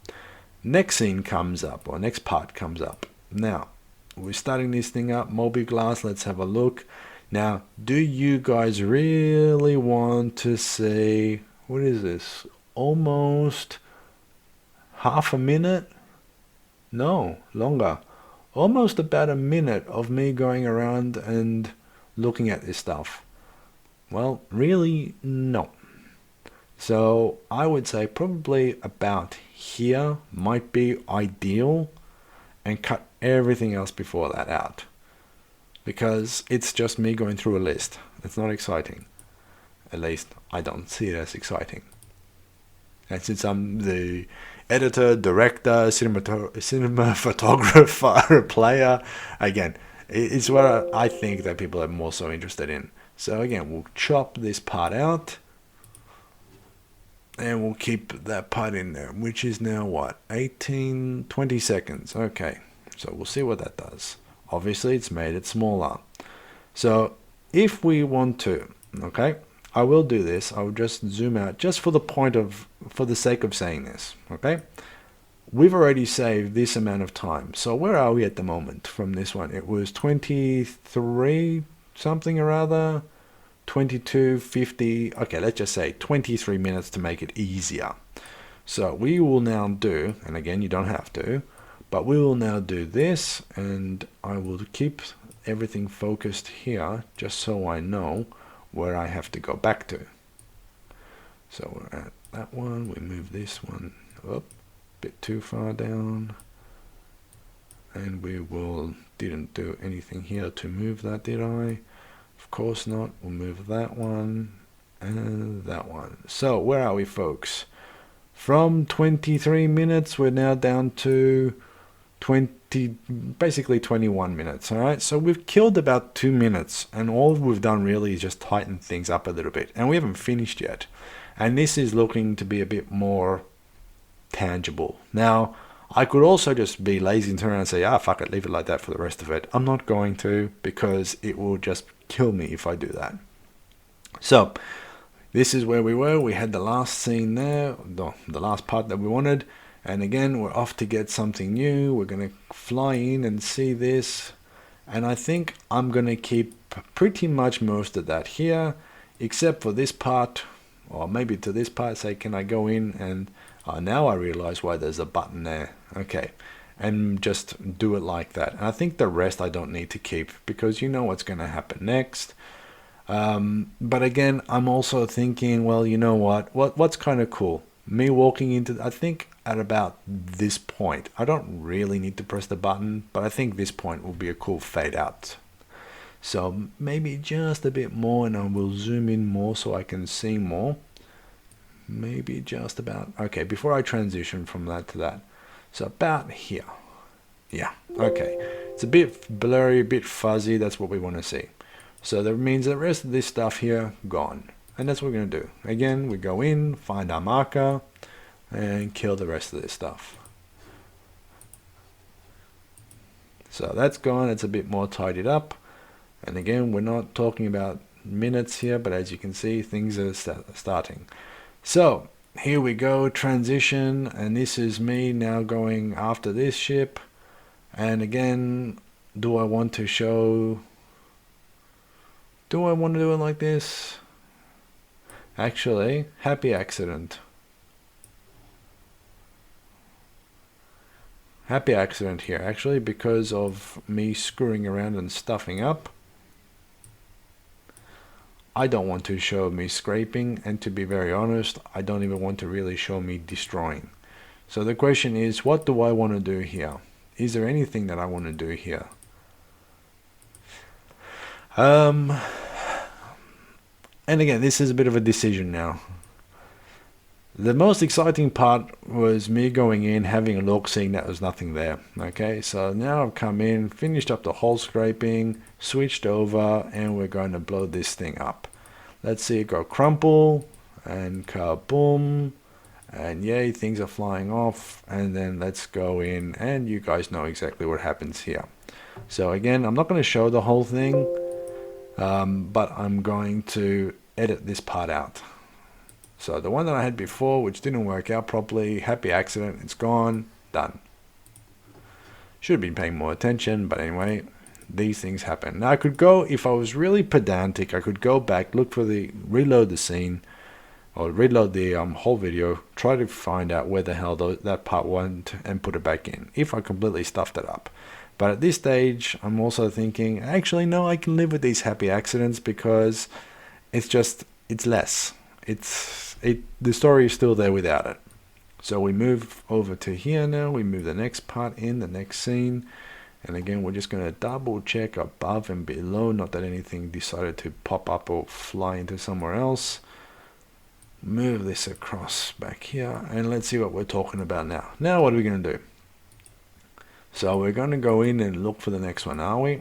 Next scene comes up, or next part comes up. Now, we're starting this thing up, Mobiglass, let's have a look. Now, do you guys really want to see, what is this, almost half a minute? No, longer. Almost about a minute of me going around and looking at this stuff. Well, really, no. So I would say probably about here might be ideal, and cut everything else before that out. Because it's just me going through a list. It's not exciting. At least I don't see it as exciting. And since I'm the editor, director, cinema photographer, player, again, it's what I think that people are more so interested in. So again, we'll chop this part out, and we'll keep that part in there, which is now what, 20 seconds. Okay, so we'll see what that does. Obviously, it's made it smaller. So if we want to, okay, I will do this. I will just zoom out just for the sake of saying this, okay? We've already saved this amount of time. So where are we at the moment from this one? It was 23 something or other, 22:50. Okay, let's just say 23 minutes to make it easier. So we will now do, and again, you don't have to, but we will now do this, and I will keep everything focused here just so I know where I have to go back to. So we're at that one, we move this one up a bit too far down, and we didn't do anything here to move that, did I? Of course not. We'll move that one and that one. So where are we, folks? From 23 minutes we're now down to basically 21 minutes. All right, so we've killed about 2 minutes, and all we've done really is just tighten things up a little bit, and we haven't finished yet. And this is looking to be a bit more tangible. Now, I could also just be lazy and turn around and say, ah, fuck it, leave it like that for the rest of it. I'm not going to, because it will just kill me if I do that. So this is where we were. We had the last scene there, the last part that we wanted. And again, we're off to get something new. We're going to fly in and see this. And I think I'm going to keep pretty much most of that here, except for this part, or maybe to this part. Say, can I go in and now I realize why there's a button there. Okay, and just do it like that. And I think the rest I don't need to keep, because you know what's going to happen next. But again, I'm also thinking, well, you know what's kind of cool? Me walking into, I think at about this point, I don't really need to press the button, but I think this point will be a cool fade out. So maybe just a bit more, and I will zoom in more so I can see more. Maybe just about, okay, before I transition from that to that. So about here. Yeah, okay. It's a bit blurry, a bit fuzzy. That's what we want to see. So that means the rest of this stuff here, gone. And that's what we're going to do. Again, we go in, find our marker, and kill the rest of this stuff. So that's gone. It's a bit more tidied up. And again, we're not talking about minutes here, but as you can see, things are starting. So here we go, transition, and this is me now going after this ship. And again, do I want to show, do I want to do it like this? Actually, happy accident. Happy accident here, actually, because of me screwing around and stuffing up. I don't want to show me scraping, and to be very honest, I don't even want to really show me destroying. So the question is, what do I want to do here? Is there anything that I want to do here? And again, this is a bit of a decision now. The most exciting part was me going in, having a look, seeing that there's nothing there. Okay, so now I've come in, finished up the whole scraping, switched over, and we're going to blow this thing up. Let's see it go crumple, and kaboom, and yay, things are flying off. And then let's go in, and you guys know exactly what happens here. So again, I'm not going to show the whole thing, but I'm going to edit this part out. So the one that I had before, which didn't work out properly, happy accident, it's gone, done. Should have been paying more attention, but anyway, these things happen. Now I could go, if I was really pedantic, I could go back, look for reload the scene, or reload the whole video, try to find out where the hell that part went and put it back in, if I completely stuffed it up. But at this stage, I'm also thinking, actually, no, I can live with these happy accidents, because it's less. The story is still there without it. So we move over to here now. We move the next part in, the next scene. And again, we're just going to double check above and below. Not that anything decided to pop up or fly into somewhere else. Move this across back here. And let's see what we're talking about now. Now what are we going to do? So we're going to go in and look for the next one, are we?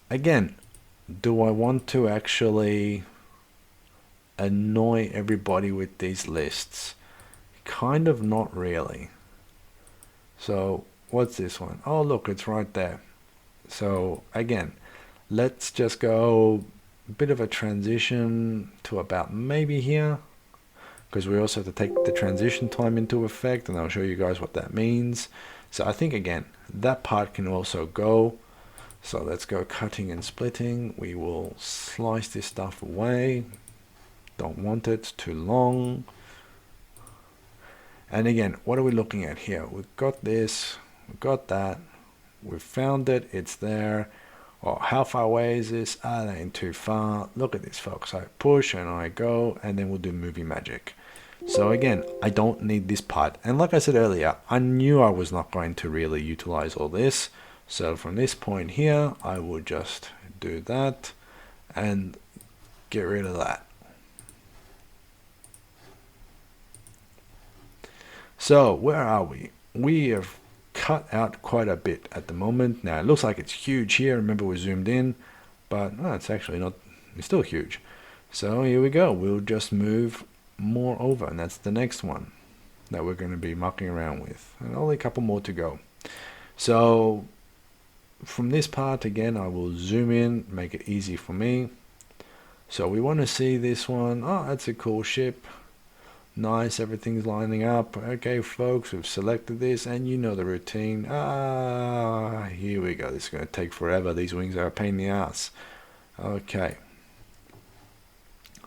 Again, do I want to actually annoy everybody with these lists? Kind of not really. So what's this one? Oh, look, it's right there. So again, let's just go a bit of a transition to about maybe here, because we also have to take the transition time into effect, and I'll show you guys what that means. So I think again, that part can also go. So let's go cutting and splitting. We will slice this stuff away. Don't want it too long. And again, what are we looking at here? We've got this, we've got that, we've found it, it's there. Oh, how far away is this? Ah, that ain't too far. Look at this, folks. I push and I go, and then we'll do movie magic. So again, I don't need this part. And like I said earlier, I knew I was not going to really utilize all this. So from this point here, I will just do that and get rid of that. So where are we? We have cut out quite a bit at the moment. Now it looks like it's huge here. Remember, we zoomed in, but it's actually not. It's still huge. So here we go. We'll just move more over, and that's the next one. that we're going to be mucking around with, and only a couple more to go. So from this part again, I will zoom in, make it easy for me. So we want to see this one. Oh, that's a cool ship. Nice, everything's lining up. Okay, folks, we've selected this, and you know the routine. Here we go. This is going to take forever. These wings are a pain in the ass. Okay.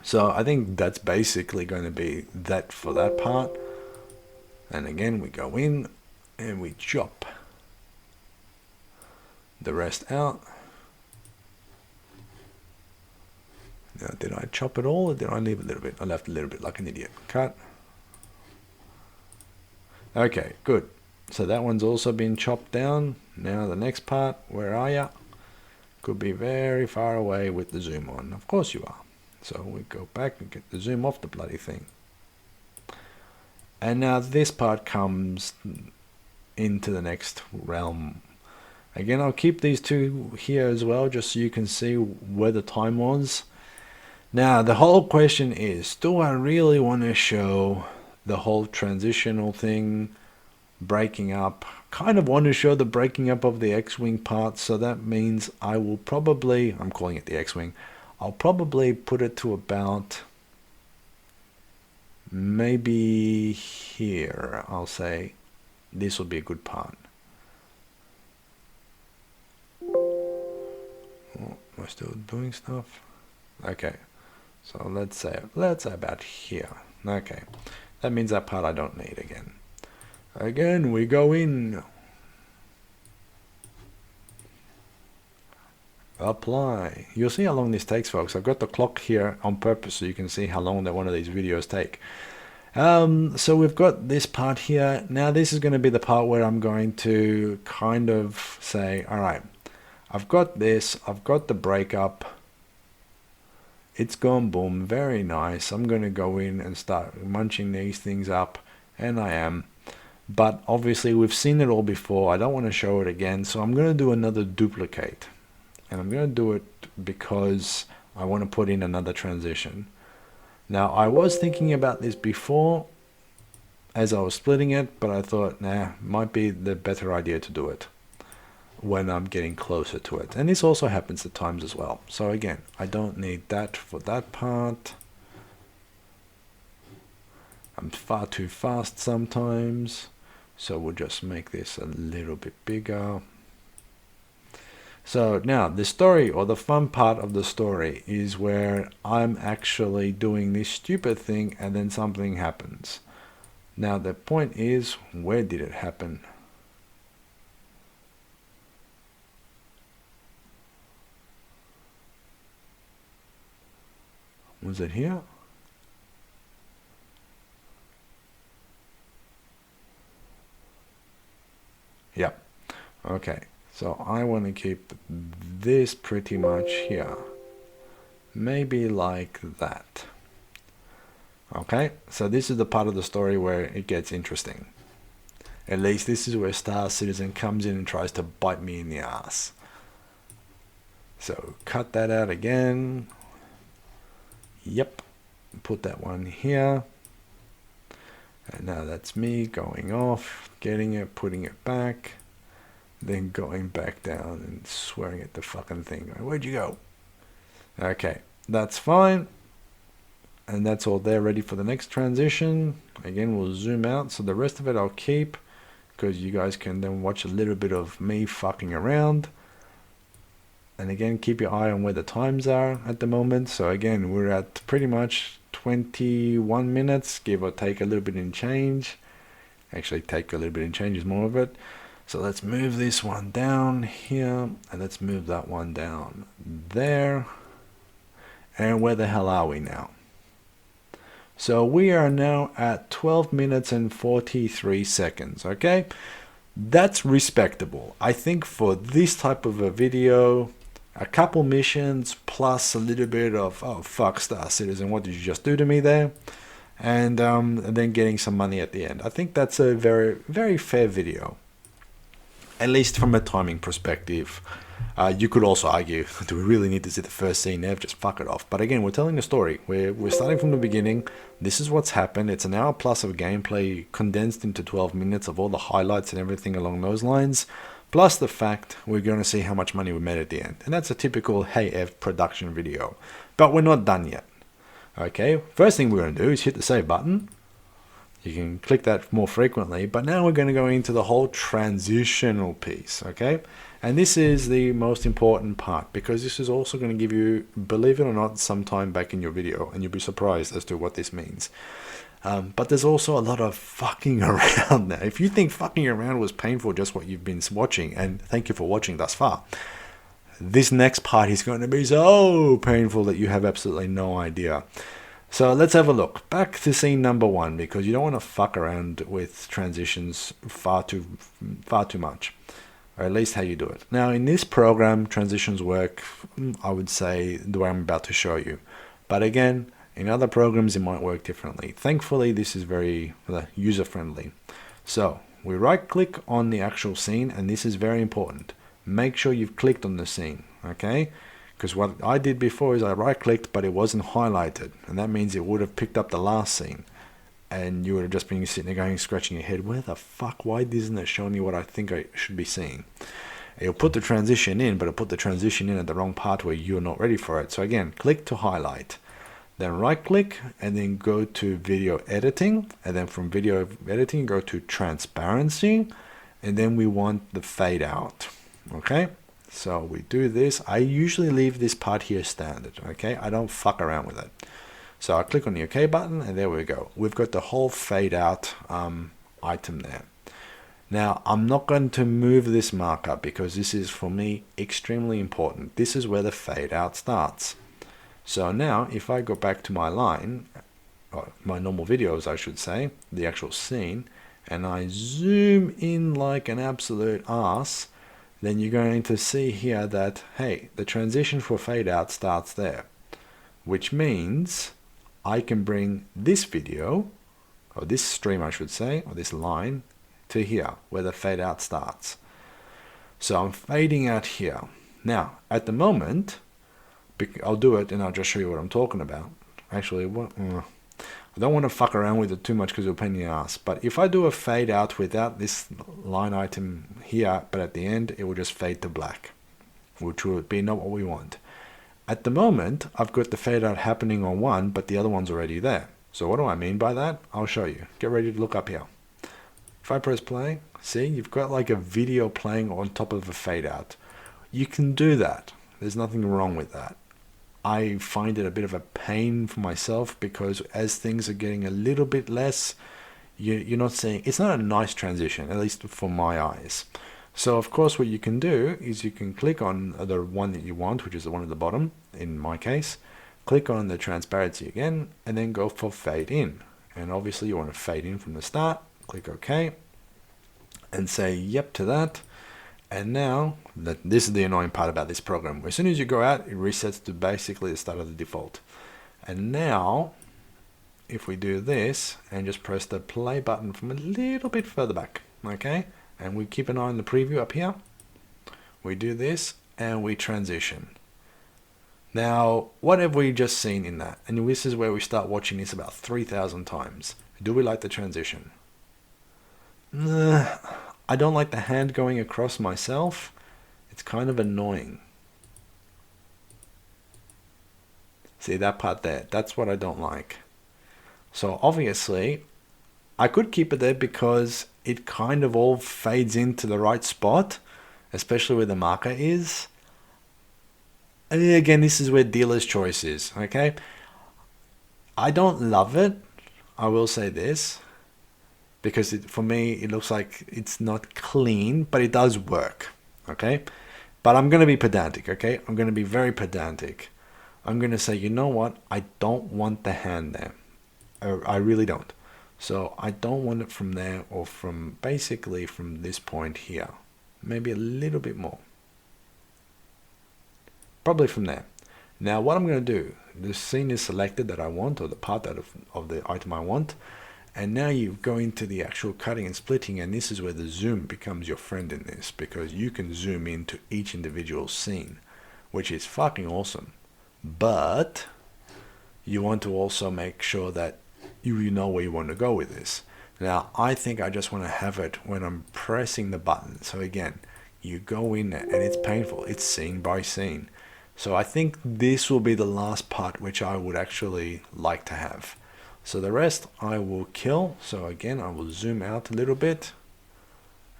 So I think that's basically going to be that for that part. And again, we go in and we chop the rest out. Now, did I chop it all or did I leave a little bit? I left a little bit like an idiot. Cut. Okay, good. So that one's also been chopped down. Now the next part, where are ya? Could be very far away with the zoom on. Of course you are. So we go back and get the zoom off the bloody thing. And now this part comes into the next realm. Again, I'll keep these two here as well, just so you can see where the time was. Now, the whole question is, do I really want to show the whole transitional thing, breaking up? Kind of want to show the breaking up of the X-Wing part, so that means I will probably, I'm calling it the X-Wing, I'll probably put it to about maybe here. I'll say this will be a good part. Oh, am I still doing stuff? Okay. So let's say about here. Okay, that means that part I don't need again. Again, we go in. Apply. You'll see how long this takes, folks. I've got the clock here on purpose so you can see how long that one of these videos take. So we've got this part here. Now this is going to be the part where I'm going to kind of say, all right, I've got this, I've got the breakup. It's gone boom, very nice. I'm going to go in and start munching these things up, and I am. But obviously we've seen it all before. I don't want to show it again, so I'm going to do another duplicate. And I'm going to do it because I want to put in another transition. Now, I was thinking about this before as I was splitting it, but I thought, nah, might be the better idea to do it when I'm getting closer to it. And this also happens at times as well. So again, I don't need that for that part. I'm far too fast sometimes, so we'll just make this a little bit bigger. So now the story, or the fun part of the story, is where I'm actually doing this stupid thing and then something happens. Now the point is, where did it happen? Was it here? Yep. Okay. So I want to keep this pretty much here. Maybe like that. Okay. So this is the part of the story where it gets interesting. At least this is where Star Citizen comes in and tries to bite me in the ass. So cut that out again. Yep, put that one here. And now that's me going off, getting it, putting it back, then going back down and swearing at the fucking thing. Where'd you go? Okay, that's fine. And that's all there, ready for the next transition. Again, we'll zoom out. So the rest of it I'll keep, because you guys can then watch a little bit of me fucking around. And again, keep your eye on where the times are at the moment. So again, we're at pretty much 21 minutes, give or take a little bit in change. Actually, take a little bit in change is more of it. So let's move this one down here, and let's move that one down there. And where the hell are we now? So we are now at 12 minutes and 43 seconds, okay? That's respectable. I think for this type of a video, a couple missions plus a little bit of, oh fuck Star Citizen, what did you just do to me there? And then getting some money at the end. I think that's a very, very fair video. At least from a timing perspective. You could also argue, do we really need to see the first scene, Nev? Just fuck it off. But again, we're telling a story. We're starting from the beginning. This is what's happened. It's an hour plus of gameplay condensed into 12 minutes of all the highlights and everything along those lines. Plus the fact we're going to see how much money we made at the end. And that's a typical Hey Ev production video. But we're not done yet. Okay, first thing we're going to do is hit the save button. You can click that more frequently, but now we're going to go into the whole transitional piece, okay? And this is the most important part, because this is also going to give you, believe it or not, some time back in your video, and you'll be surprised as to what this means. But there's also a lot of fucking around now. If you think fucking around was painful, just what you've been watching, and thank you for watching thus far, this next part is going to be so painful that you have absolutely no idea. So let's have a look. Back to scene number 1, because you don't want to fuck around with transitions far too much. Or at least how you do it. Now in this program, transitions work, I would say, the way I'm about to show you. But again, in other programs it might work differently. Thankfully this is very user-friendly. So we right click on the actual scene, and this is very important. Make sure you've clicked on the scene, okay? Because what I did before is I right clicked, but it wasn't highlighted, and that means it would have picked up the last scene, and you would have just been sitting there going, scratching your head, where the fuck, why isn't it showing me what I think I should be seeing? It'll put the transition in, but it'll put the transition in at the wrong part where you're not ready for it. So again, click to highlight, then right click, and then go to video editing, and then from video editing go to transparency, and then we want the fade out. Okay, so we do this. I usually leave this part here standard, okay? I don't fuck around with it. So I click on the OK button, and there we go. We've got the whole fade out item there. Now, I'm not going to move this marker because this is, for me, extremely important. This is where the fade out starts. So now, if I go back to my line, or my normal videos, I should say, the actual scene, and I zoom in like an absolute ass, then you're going to see here that, hey, the transition for fade out starts there, which means I can bring this video, or this stream I should say, or this line, to here, where the fade out starts. So I'm fading out here. Now, at the moment, I'll do it and I'll just show you what I'm talking about. Actually, I don't want to fuck around with it too much because it'll pain in the ass. But if I do a fade out without this line item here, but at the end, it will just fade to black, which would be not what we want. At the moment, I've got the fade out happening on one, but the other one's already there. So what do I mean by that? I'll show you. Get ready to look up here. If I press play, see, you've got like a video playing on top of a fade out. You can do that. There's nothing wrong with that. I find it a bit of a pain for myself because as things are getting a little bit less, you're not seeing, it's not a nice transition, at least for my eyes. So of course what you can do is you can click on the one that you want, which is the one at the bottom, in my case, click on the transparency again, and then go for fade in. And obviously you want to fade in from the start, click OK, and say yep to that. And now, this is the annoying part about this program. As soon as you go out, it resets to basically the start of the default. And now, if we do this, and just press the play button from a little bit further back, okay? And we keep an eye on the preview up here. We do this, and we transition. Now, what have we just seen in that? And this is where we start watching this about 3,000 times. Do we like the transition? I don't like the hand going across myself. It's kind of annoying. See that part there? That's what I don't like. So obviously, I could keep it there because it kind of all fades into the right spot, especially where the marker is. And again, this is where dealer's choice is, okay? I don't love it, I will say this, because for me, it looks like it's not clean, but it does work, okay? But I'm going to be pedantic, okay? I'm going to be very pedantic. I'm going to say, you know what? I don't want the hand there. I really don't. So I don't want it from there or from basically from this point here. Maybe a little bit more. Probably from there. Now what I'm going to do, the scene is selected that I want, or the part of the item I want. And now you go into the actual cutting and splitting, and this is where the zoom becomes your friend in this, because you can zoom into each individual scene, which is fucking awesome. But you want to also make sure that you know where you want to go with this. Now, I think I just want to have it when I'm pressing the button. So again, you go in and it's painful. It's scene by scene. So I think this will be the last part which I would actually like to have. So the rest I will kill. So again, I will zoom out a little bit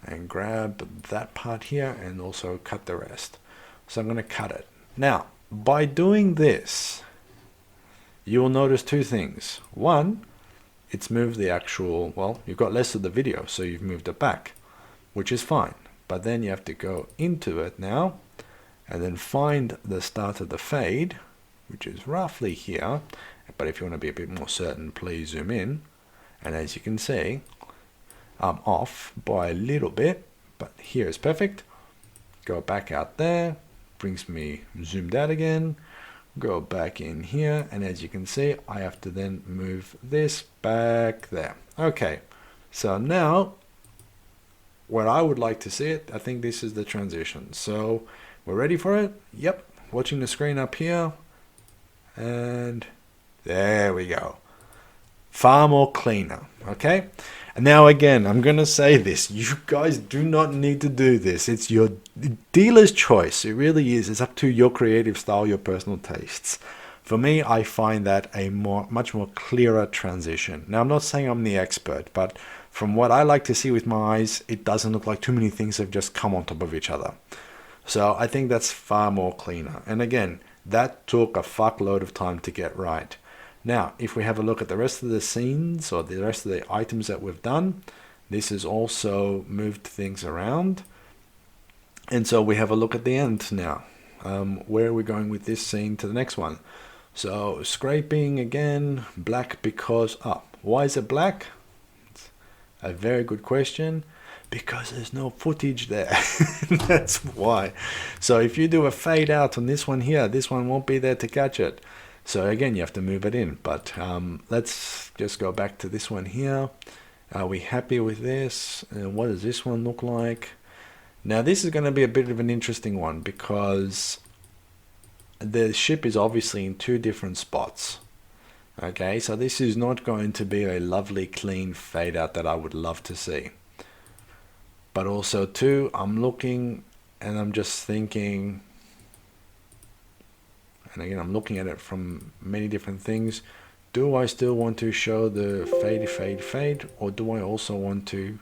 and grab that part here and also cut the rest. So I'm going to cut it. Now, by doing this, you will notice two things. One, it's moved the actual, well, you've got less of the video, so you've moved it back, which is fine. But then you have to go into it now and then find the start of the fade, which is roughly here. But if you want to be a bit more certain, please zoom in. And as you can see, I'm off by a little bit, but here is perfect. Go back out there, brings me zoomed out again. Go back in here, and as you can see, I have to then move this back there. Okay, so now where I would like to see it, I think this is the transition. So we're ready for it. Yep, watching the screen up here, and there we go. Far more cleaner. Okay, and now again, I'm gonna say this, you guys do not need to do this. It's your dealer's choice. It really is. It's up to your creative style, your personal tastes. For me, I find that a much more clearer transition. Now, I'm not saying I'm the expert, but from what I like to see with my eyes, it doesn't look like too many things have just come on top of each other. So I think that's far more cleaner. And again, that took a fuckload of time to get right. Now, if we have a look at the rest of the scenes or the rest of the items that we've done, this has also moved things around. And so we have a look at the end now. Where are we going with this scene to the next one? So scraping again, black because, why is it black? It's a very good question. Because there's no footage there. That's why. So if you do a fade out on this one here, this one won't be there to catch it. So again, you have to move it in. But let's just go back to this one here. Are we happy with this? And what does this one look like? Now this is going to be a bit of an interesting one because the ship is obviously in two different spots. Okay, so this is not going to be a lovely clean fade out that I would love to see. But also too, I'm looking and I'm just thinking, and again, I'm looking at it from many different things. Do I still want to show the fade, or do I also want to,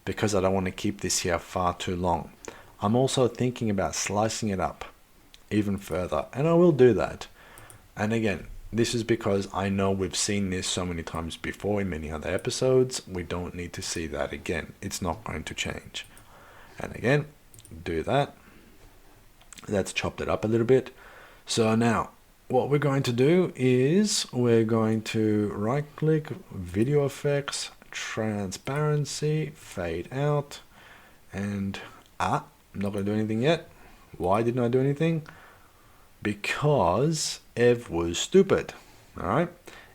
because I don't want to keep this here far too long. I'm also thinking about slicing it up even further, and I will do that. And again, this is because I know we've seen this so many times before in many other episodes. We don't need to see that again. It's not going to change. And again, do that. That's chopped it up a little bit. So now, what we're going to do is we're going to right click, video effects, transparency, fade out, and I'm not going to do anything yet. Why didn't I do anything? Because Ev was stupid. Alright,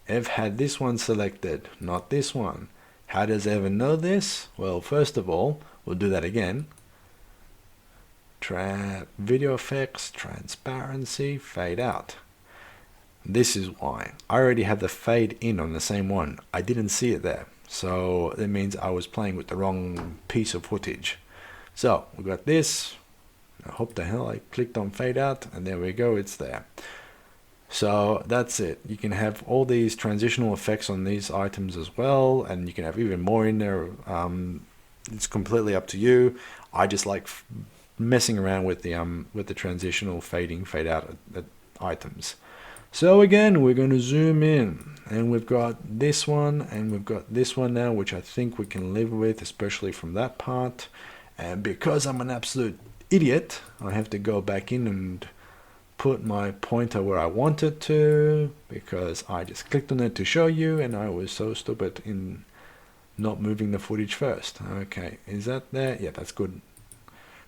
Ev had this one selected, not this one. How does Ev know this? Well, first of all, we'll do that again. Video effects, transparency, fade out. This is why. I already have the fade in on the same one. I didn't see it there. So that means I was playing with the wrong piece of footage. So we got this. I hope the hell I clicked on fade out, and there we go, it's there. So that's it. You can have all these transitional effects on these items as well, and you can have even more in there. It's completely up to you. I just like messing around with the transitional fading, fade out items. So again, we're going to zoom in, and we've got this one, and we've got this one now, which I think we can live with, especially from that part. And because I'm an absolute idiot, I have to go back in and put my pointer where I want it to, because I just clicked on it to show you, and I was so stupid in not moving the footage first. Okay, is that there? Yeah, that's good.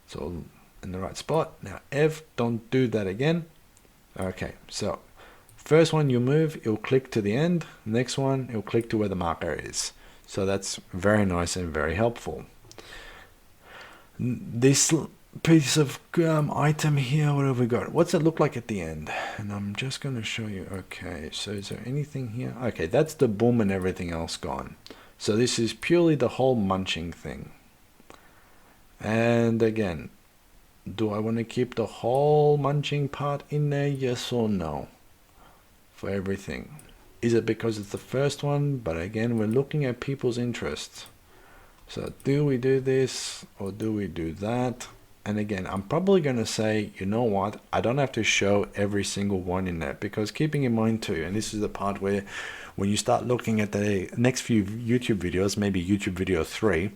It's all in the right spot. Now, Ev, don't do that again. Okay, so first one you move, it'll click to the end. Next one, it'll click to where the marker is. So that's very nice and very helpful. This piece of item here, what have we got? What's it look like at the end? And I'm just going to show you. Okay, so is there anything here? Okay, that's the boom and everything else gone. So this is purely the whole munching thing. And again, do I want to keep the whole munching part in there? Yes or no? For everything. Is it because it's the first one? But again, we're looking at people's interests. So do we do this or do we do that? And again, I'm probably going to say, you know what? I don't have to show every single one in there, because keeping in mind too, and this is the part where when you start looking at the next few YouTube videos, maybe YouTube video 3,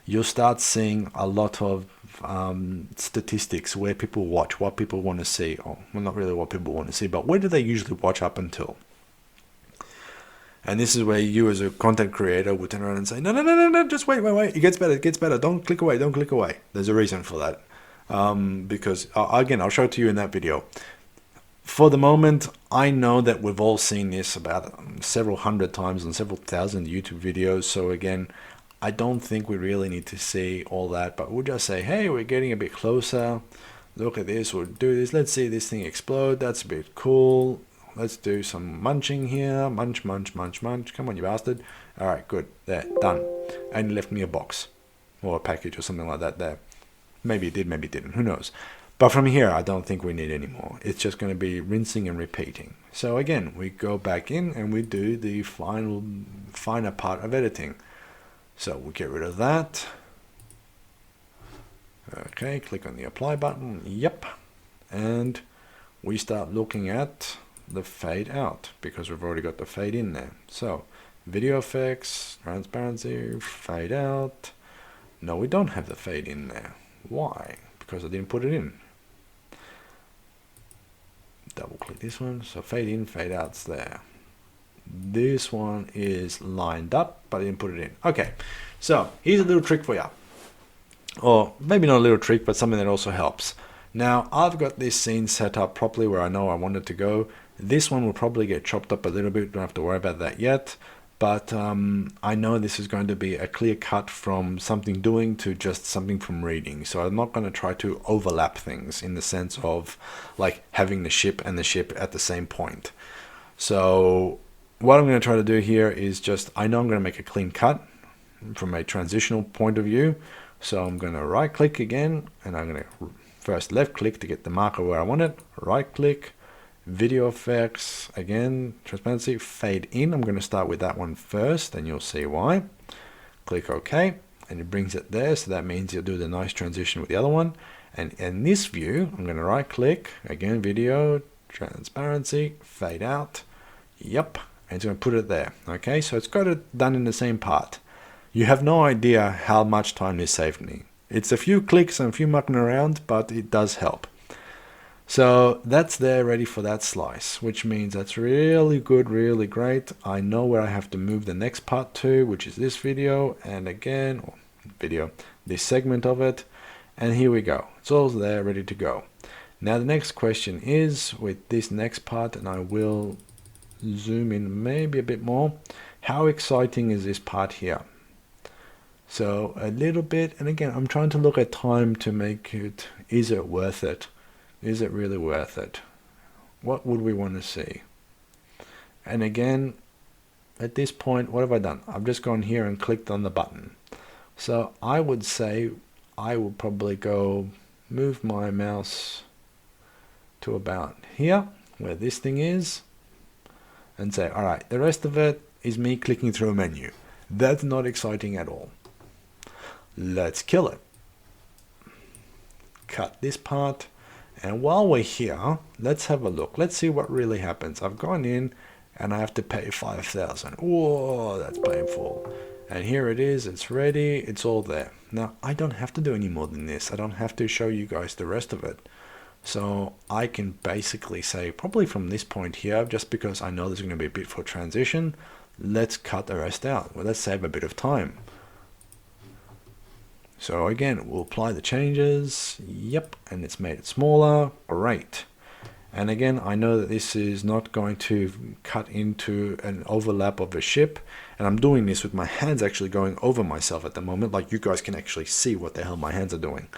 you'll start seeing a lot of statistics where people watch, what people want to see. Oh, well, not really what people want to see, but where do they usually watch up until? And this is where you as a content creator would turn around and say, no, just wait. It gets better. Don't click away. There's a reason for that. Because, again, I'll show it to you in that video. For the moment, I know that we've all seen this about several hundred times on several thousand YouTube videos. So again, I don't think we really need to see all that. But we'll just say, hey, we're getting a bit closer. Look at this. We'll do this. Let's see this thing explode. That's a bit cool. Let's do some munching here. Munch. Come on, you bastard. All right, good. There, done. And he left me a box or a package or something like that there. Maybe it did, maybe it didn't. Who knows? But from here, I don't think we need any more. It's just going to be rinsing and repeating. So again, we go back in and we do the finer part of editing. So we'll get rid of that. Okay, click on the apply button. Yep. And we start looking at the fade out, because we've already got the fade in there. So video effects, transparency, fade out. No, we don't have the fade in there. Why? Because I didn't put it in. Double click this one. So fade in, fade out's there. This one is lined up, but I didn't put it in. Okay, so here's a little trick for you. Or maybe not a little trick, but something that also helps. Now, I've got this scene set up properly where I know I want it to go. This one will probably get chopped up a little bit. Don't have to worry about that yet. But I know this is going to be a clear cut from something doing to just something from reading. So I'm not going to try to overlap things in the sense of like having the ship and the ship at the same point. So what I'm going to try to do here is just, I know I'm going to make a clean cut from a transitional point of view. So I'm going to right click again, and I'm going to first left click to get the marker where I want it, right click, video effects, again, transparency, fade in. I'm going to start with that one first, and you'll see why. Click OK, and it brings it there. So that means you'll do the nice transition with the other one. And in this view, I'm going to right click, again, video, transparency, fade out. Yep, and it's going to put it there. Okay, so it's got it done in the same part. You have no idea how much time this saved me. It's a few clicks and a few mucking around, but it does help. So that's there ready for that slice, which means that's really good, really great. I know where I have to move the next part to, which is this video, and again, this segment of it. And here we go. It's all there ready to go. Now the next question is with this next part, and I will zoom in maybe a bit more. How exciting is this part here? So a little bit, and again, I'm trying to look at time to make it, is it worth it? Is it really worth it? What would we want to see? And again, at this point, what have I done? I've just gone here and clicked on the button. So I would say I will probably go move my mouse to about here, where this thing is, and say, all right, the rest of it is me clicking through a menu. That's not exciting at all. Let's kill it. Cut this part. And while we're here, let's have a look. Let's see what really happens. I've gone in and I have to pay 5,000. Whoa, that's painful. And here it is. It's ready. It's all there. Now, I don't have to do any more than this. I don't have to show you guys the rest of it. So I can basically say, probably from this point here, just because I know there's going to be a bit for transition, let's cut the rest out. Well, let's save a bit of time. So again, we'll apply the changes. Yep, and it's made it smaller. Great. And again, I know that this is not going to cut into an overlap of a ship. And I'm doing this with my hands actually going over myself at the moment. Like you guys can actually see what the hell my hands are doing.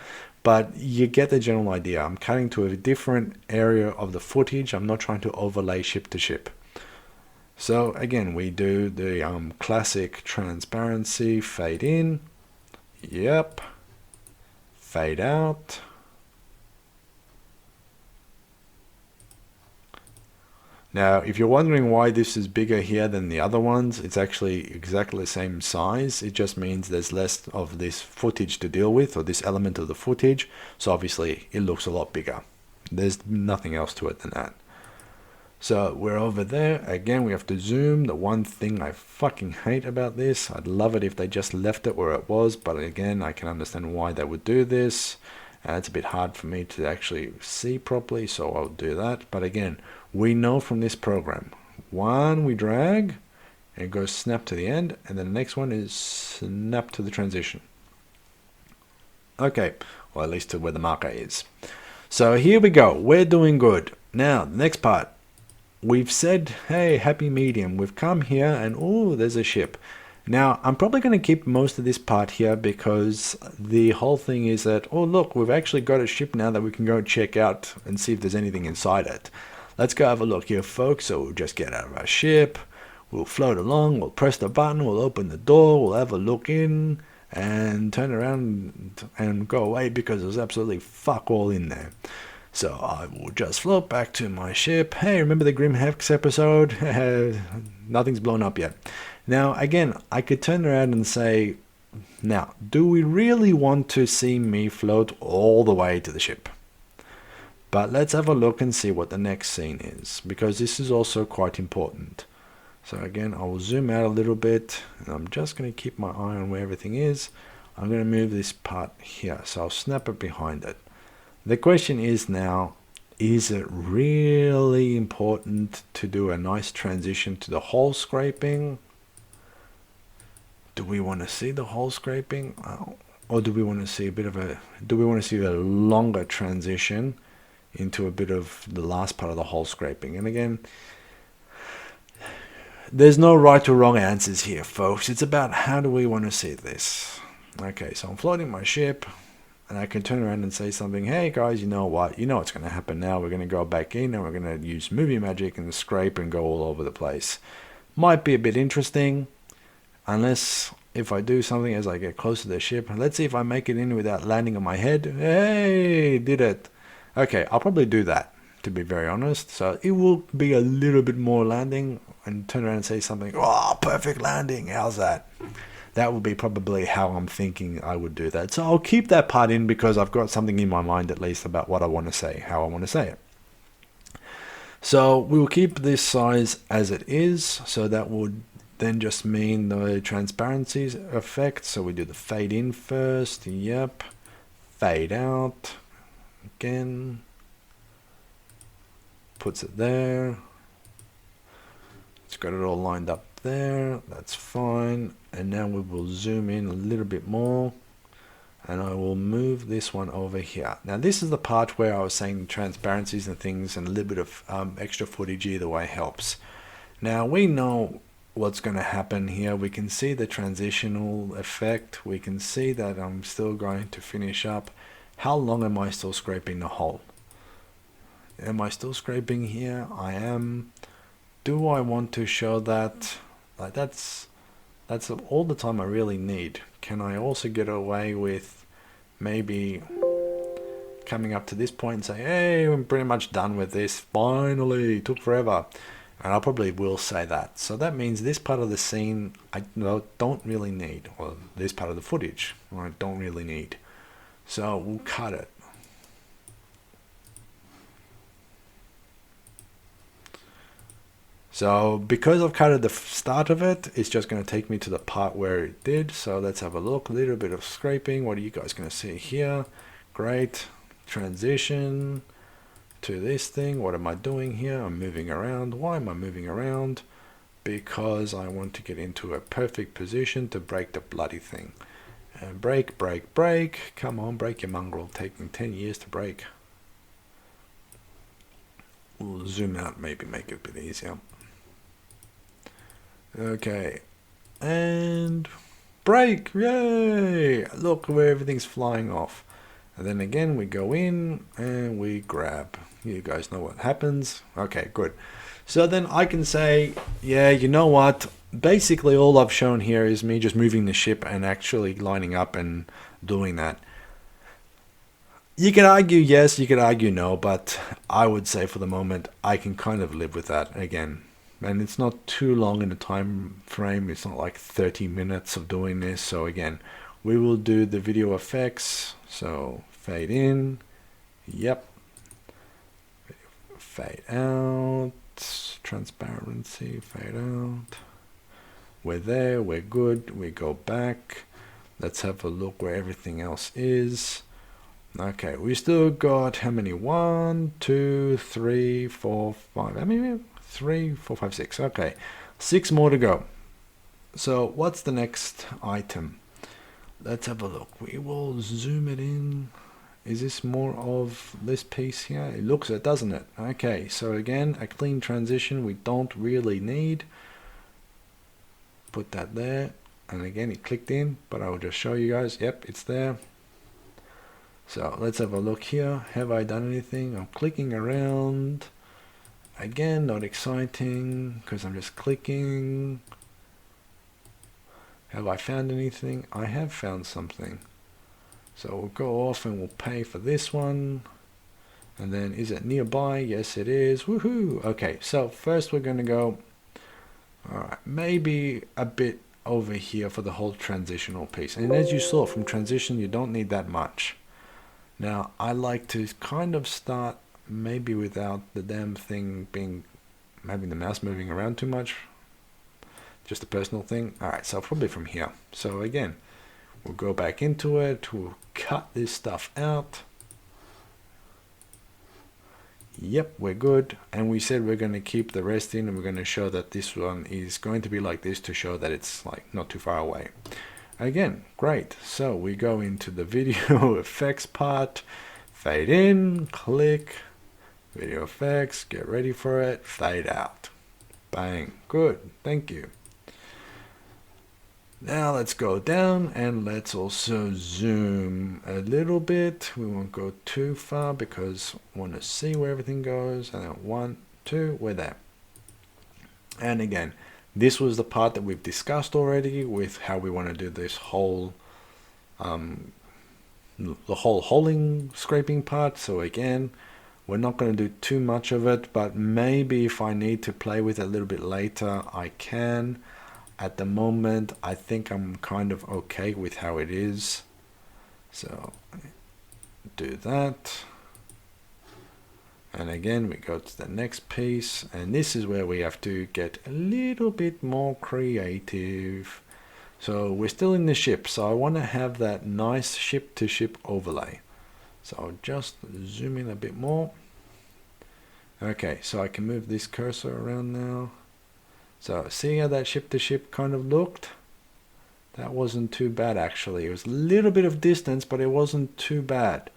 But you get the general idea. I'm cutting to a different area of the footage. I'm not trying to overlay ship to ship. So again, we do the classic transparency, fade in. Yep. Fade out. Now, if you're wondering why this is bigger here than the other ones, it's actually exactly the same size. It just means there's less of this footage to deal with, or this element of the footage. So obviously it looks a lot bigger. There's nothing else to it than that. So we're over there. Again, we have to zoom. The one thing I fucking hate about this, I'd love it if they just left it where it was. But again, I can understand why they would do this. It's a bit hard for me to actually see properly, so I'll do that. But again, we know from this program, one we drag and it goes snap to the end, and then the next one is snap to the transition. Okay, or at least to where the marker is. So here we go, we're doing good. Now, the next part, we've said, hey, happy medium. We've come here and, oh, there's a ship. Now, I'm probably going to keep most of this part here because the whole thing is that, oh, look, we've actually got a ship now that we can go check out and see if there's anything inside it. Let's go have a look here, folks. So we'll just get out of our ship. We'll float along. We'll press the button. We'll open the door. We'll have a look in and turn around and go away because there's absolutely fuck all in there. So I will just float back to my ship. Hey, remember the Grim Hex episode? Nothing's blown up yet. Now, again, I could turn around and say, now, do we really want to see me float all the way to the ship? But let's have a look and see what the next scene is, because this is also quite important. So again, I will zoom out a little bit, and I'm just going to keep my eye on where everything is. I'm going to move this part here, so I'll snap it behind it. The question is now, is it really important to do a nice transition to the hull scraping? Do we want to see the hull scraping? Or do we want to see a longer transition into a bit of the last part of the hull scraping? And again, there's no right or wrong answers here, folks. It's about how do we want to see this. Okay, so I'm floating my ship. And I can turn around and say something, hey guys, you know what? You know what's going to happen now. We're going to go back in and we're going to use movie magic and scrape and go all over the place. Might be a bit interesting, unless if I do something as I get close to the ship. Let's see if I make it in without landing on my head. Hey, did it. Okay, I'll probably do that, to be very honest. So it will be a little bit more landing and turn around and say something, oh, perfect landing. How's that? That would be probably how I'm thinking I would do that. So I'll keep that part in because I've got something in my mind at least about what I want to say, how I want to say it. So we will keep this size as it is. So that would then just mean the transparency effect. So we do the fade in first. Yep. Fade out. Again. Puts it there. It's got it all lined up there. That's fine. And now we will zoom in a little bit more, and I will move this one over here. Now this is the part where I was saying transparencies and things, and a little bit of extra footage either way helps. Now we know what's going to happen here. We can see the transitional effect. We can see that I'm still going to finish up. How long am I still scraping the hull? Am I still scraping here? I am. Do I want to show that? Like that's all the time I really need. Can I also get away with maybe coming up to this point and say, hey, I'm pretty much done with this. Finally, it took forever. And I probably will say that. So that means this part of the scene I don't really need, or this part of the footage I don't really need. So we'll cut it. So because I've cut at the start of it, it's just going to take me to the part where it did. So let's have a look, a little bit of scraping. What are you guys going to see here? Great. Transition to this thing. What am I doing here? I'm moving around. Why am I moving around? Because I want to get into a perfect position to break the bloody thing. And break, break, break. Come on, break your mongrel. Taking 10 years to break. We'll zoom out, maybe make it a bit easier. Okay, and break, yay! Look where everything's flying off. And then again, we go in and we grab. You guys know what happens. Okay, good. So then I can say, yeah, you know what? Basically, all I've shown here is me just moving the ship and actually lining up and doing that. You can argue yes, you could argue no, but I would say for the moment, I can kind of live with that again. And it's not too long in a time frame. It's not like 30 minutes of doing this. So again, we will do the video effects. So fade in. Yep. Fade out. Transparency. Fade out. We're there. We're good. We go back. Let's have a look where everything else is. Okay, we still got how many? 1, 2, 3, 4, 5. How many? 3, 4, 5, 6. Okay, 6 more to go. So what's the next item? Let's have a look. We will zoom it in. Is this more of this piece here? It looks it, doesn't it? Okay, so again, a clean transition we don't really need. Put that there. And again, it clicked in, but I will just show you guys. Yep, it's there. So let's have a look here. Have I done anything? I'm clicking around. Again, not exciting because I'm just clicking. Have I found anything? I have found something. So we'll go off and we'll pay for this one. And then is it nearby? Yes, it is. Woohoo! Okay, so first we're going to go, all right, maybe a bit over here for the whole transitional piece. And as you saw from transition, you don't need that much. Now, I like to kind of start maybe without the damn thing being, having the mouse moving around too much. Just a personal thing. Alright, so probably from here. So again, we'll go back into it. We'll cut this stuff out. Yep, we're good. And we said we're going to keep the rest in and we're going to show that this one is going to be like this to show that it's like not too far away. Again, great. So we go into the video effects part, fade in, click, video effects, get ready for it, fade out. Bang, good, thank you. Now let's go down and let's also zoom a little bit. We won't go too far because I want to see where everything goes. And then 1, 2, we're there. And again, this was the part that we've discussed already with how we want to do this whole, the whole holding scraping part. So again, we're not going to do too much of it, but maybe if I need to play with it a little bit later, I can. At the moment, I think I'm kind of okay with how it is. So do that. And again, we go to the next piece, and this is where we have to get a little bit more creative. So we're still in the ship, so I want to have that nice ship-to-ship overlay. So I'll just zoom in a bit more. Okay, so I can move this cursor around now. So see how that ship-to-ship kind of looked? That wasn't too bad actually. It was a little bit of distance, but it wasn't too bad.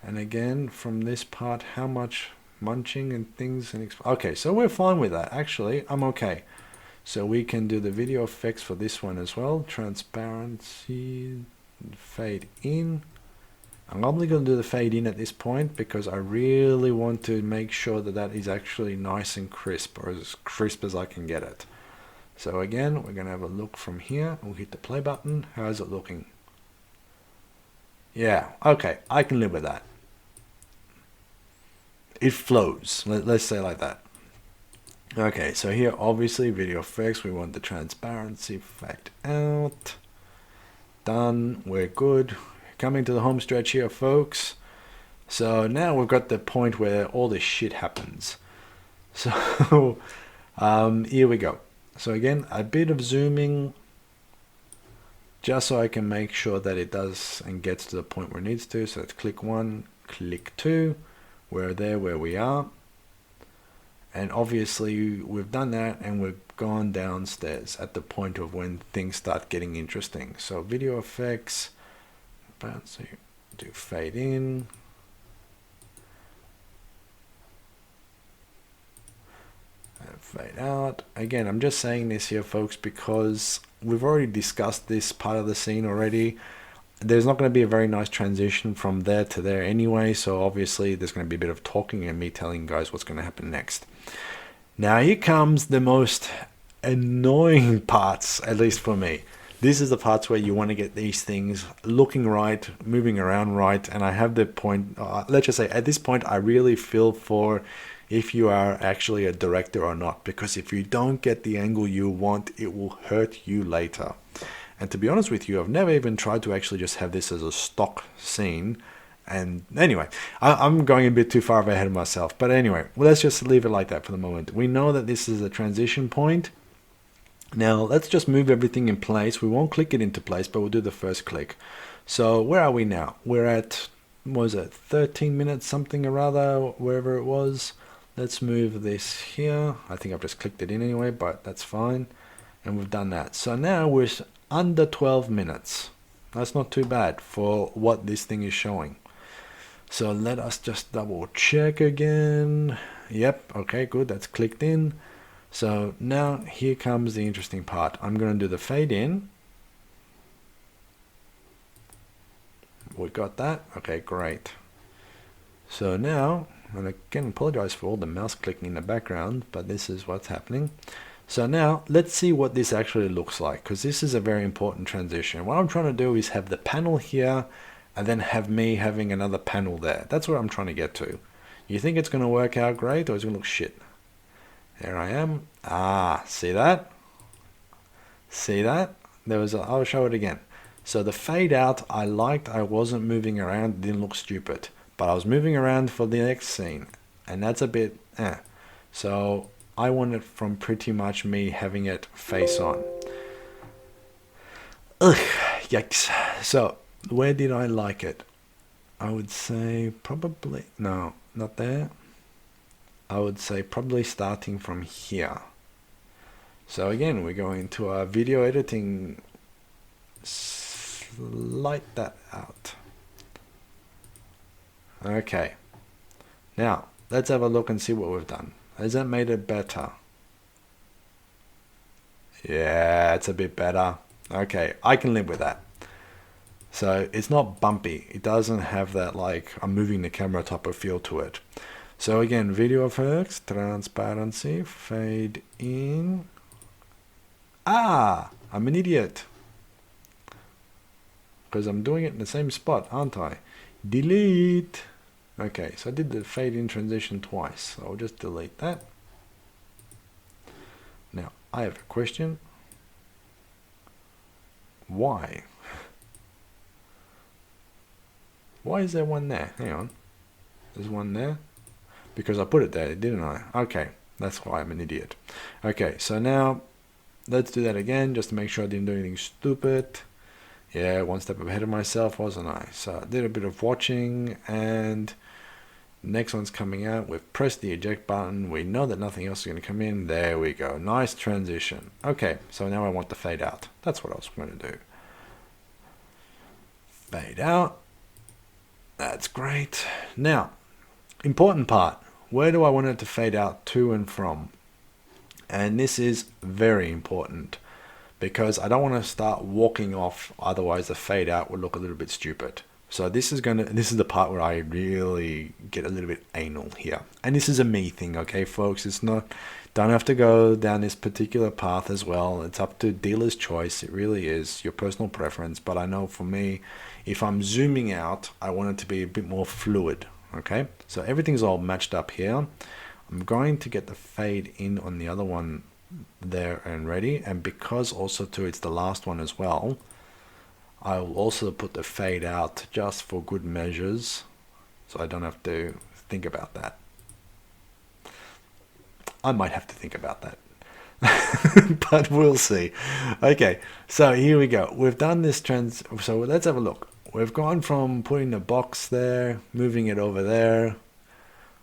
And again, from this part, how much munching and things. And okay, so we're fine with that. Actually, I'm okay. So we can do the video effects for this one as well. Transparency, fade in. I'm only going to do the fade in at this point because I really want to make sure that that is actually nice and crisp, or as crisp as I can get it. So again, we're going to have a look from here. We'll hit the play button. How is it looking? Yeah, okay, I can live with that. It flows, let's say like that. Okay, so here obviously video effects, we want the transparency, fade out. Done, we're good. Coming to the home stretch here, folks. So now we've got the point where all this shit happens. So here we go. So again, a bit of zooming just so I can make sure that it does and gets to the point where it needs to. So let's click 1, click 2. We're there where we are. And obviously we've done that and we've gone downstairs at the point of when things start getting interesting. So video effects, so do fade in. Fade out. Again, I'm just saying this here, folks, because we've already discussed this part of the scene already. There's not going to be a very nice transition from there to there anyway, so obviously there's going to be a bit of talking and me telling you guys what's going to happen next. Now here comes the most annoying parts, at least for me. This is the parts where you want to get these things looking right, moving around right, and I have the point, let's just say at this point I really feel for if you are actually a director or not, because if you don't get the angle you want, it will hurt you later. And to be honest with you, I've never even tried to actually just have this as a stock scene. And anyway, I'm going a bit too far ahead of myself. But anyway, let's just leave it like that for the moment. We know that this is a transition point. Now, let's just move everything in place. We won't click it into place, but we'll do the first click. So where are we now? We're at, what was it, 13 minutes something or other, wherever it was. Let's move this here. I think I've just clicked it in anyway, but that's fine. And we've done that. So now we're under 12 minutes. That's not too bad for what this thing is showing. So let us just double check again. Yep, okay, good, that's clicked in. So now here comes the interesting part. I'm going to do the fade in. We got that. Okay, great. So now, and again, apologize for all the mouse clicking in the background, but this is what's happening. So now let's see what this actually looks like, because this is a very important transition. What I'm trying to do is have the panel here and then have me having another panel there. That's what I'm trying to get to. You think it's going to work out great, or it's going to look shit? There I am. Ah, see that? See that? I'll show it again. So the fade out, I liked. I wasn't moving around. It didn't look stupid. But I was moving around for the next scene. And that's a bit, So I want it from pretty much me having it face on. Ugh, yikes. So where did I like it? I would say probably, no, not there. I would say probably starting from here. So again, we're going to our video editing, light that out. Okay, now let's have a look and see what we've done. Has that made it better? Yeah, it's a bit better. Okay, I can live with that. So it's not bumpy. It doesn't have that like I'm moving the camera type of feel to it. So again, video effects, transparency, fade in. Ah, I'm an idiot. Because I'm doing it in the same spot, aren't I? Delete. Okay, so I did the fade in transition twice. So I'll just delete that. Now, I have a question. Why? Why is there one there? Hang on. There's one there. Because I put it there, didn't I? Okay, that's why I'm an idiot. Okay, so now let's do that again just to make sure I didn't do anything stupid. Yeah, one step ahead of myself, wasn't I? So I did a bit of watching, and next one's coming out. We've pressed the eject button. We know that nothing else is going to come in. There we go. Nice transition. Okay, so now I want the fade out. That's what I was going to do. Fade out. That's great. Now, important part. Where do I want it to fade out to and from? And this is very important because I don't want to start walking off, otherwise the fade out would look a little bit stupid. So this is the part where I really get a little bit anal here. And this is a me thing, okay folks? It's not, don't have to go down this particular path as well. It's up to dealer's choice. It really is your personal preference. But I know for me, if I'm zooming out, I want it to be a bit more fluid. Okay, so everything's all matched up here. I'm going to get the fade in on the other one there and ready, and because also too it's the last one as well, I will also put the fade out just for good measures, so I don't have to think about that. I might have to think about that. But we'll see. Okay, so here we go. We've done this so let's have a look. We've gone from putting the box there, moving it over there.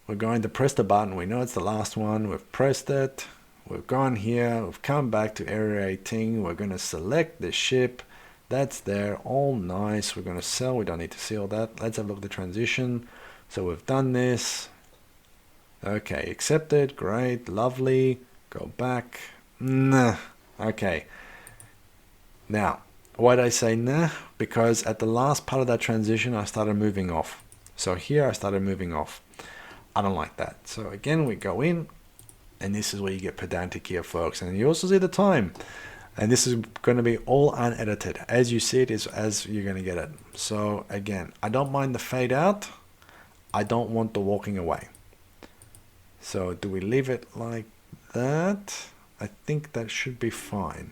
We're going to press the button. We know it's the last one. We've pressed it. We've gone here. We've come back to area 18. We're going to select the ship. That's there. All nice. We're going to sell. We don't need to see all that. Let's have a look at the transition. So we've done this. Okay, accepted. Great. Lovely. Go back. Nah. Okay. Now, why did I say nah? Because at the last part of that transition, I started moving off. So here I started moving off. I don't like that. So again, we go in, and this is where you get pedantic here, folks. And you also see the time. And this is going to be all unedited. As you see it is as you're going to get it. So again, I don't mind the fade out. I don't want the walking away. So do we leave it like that? I think that should be fine.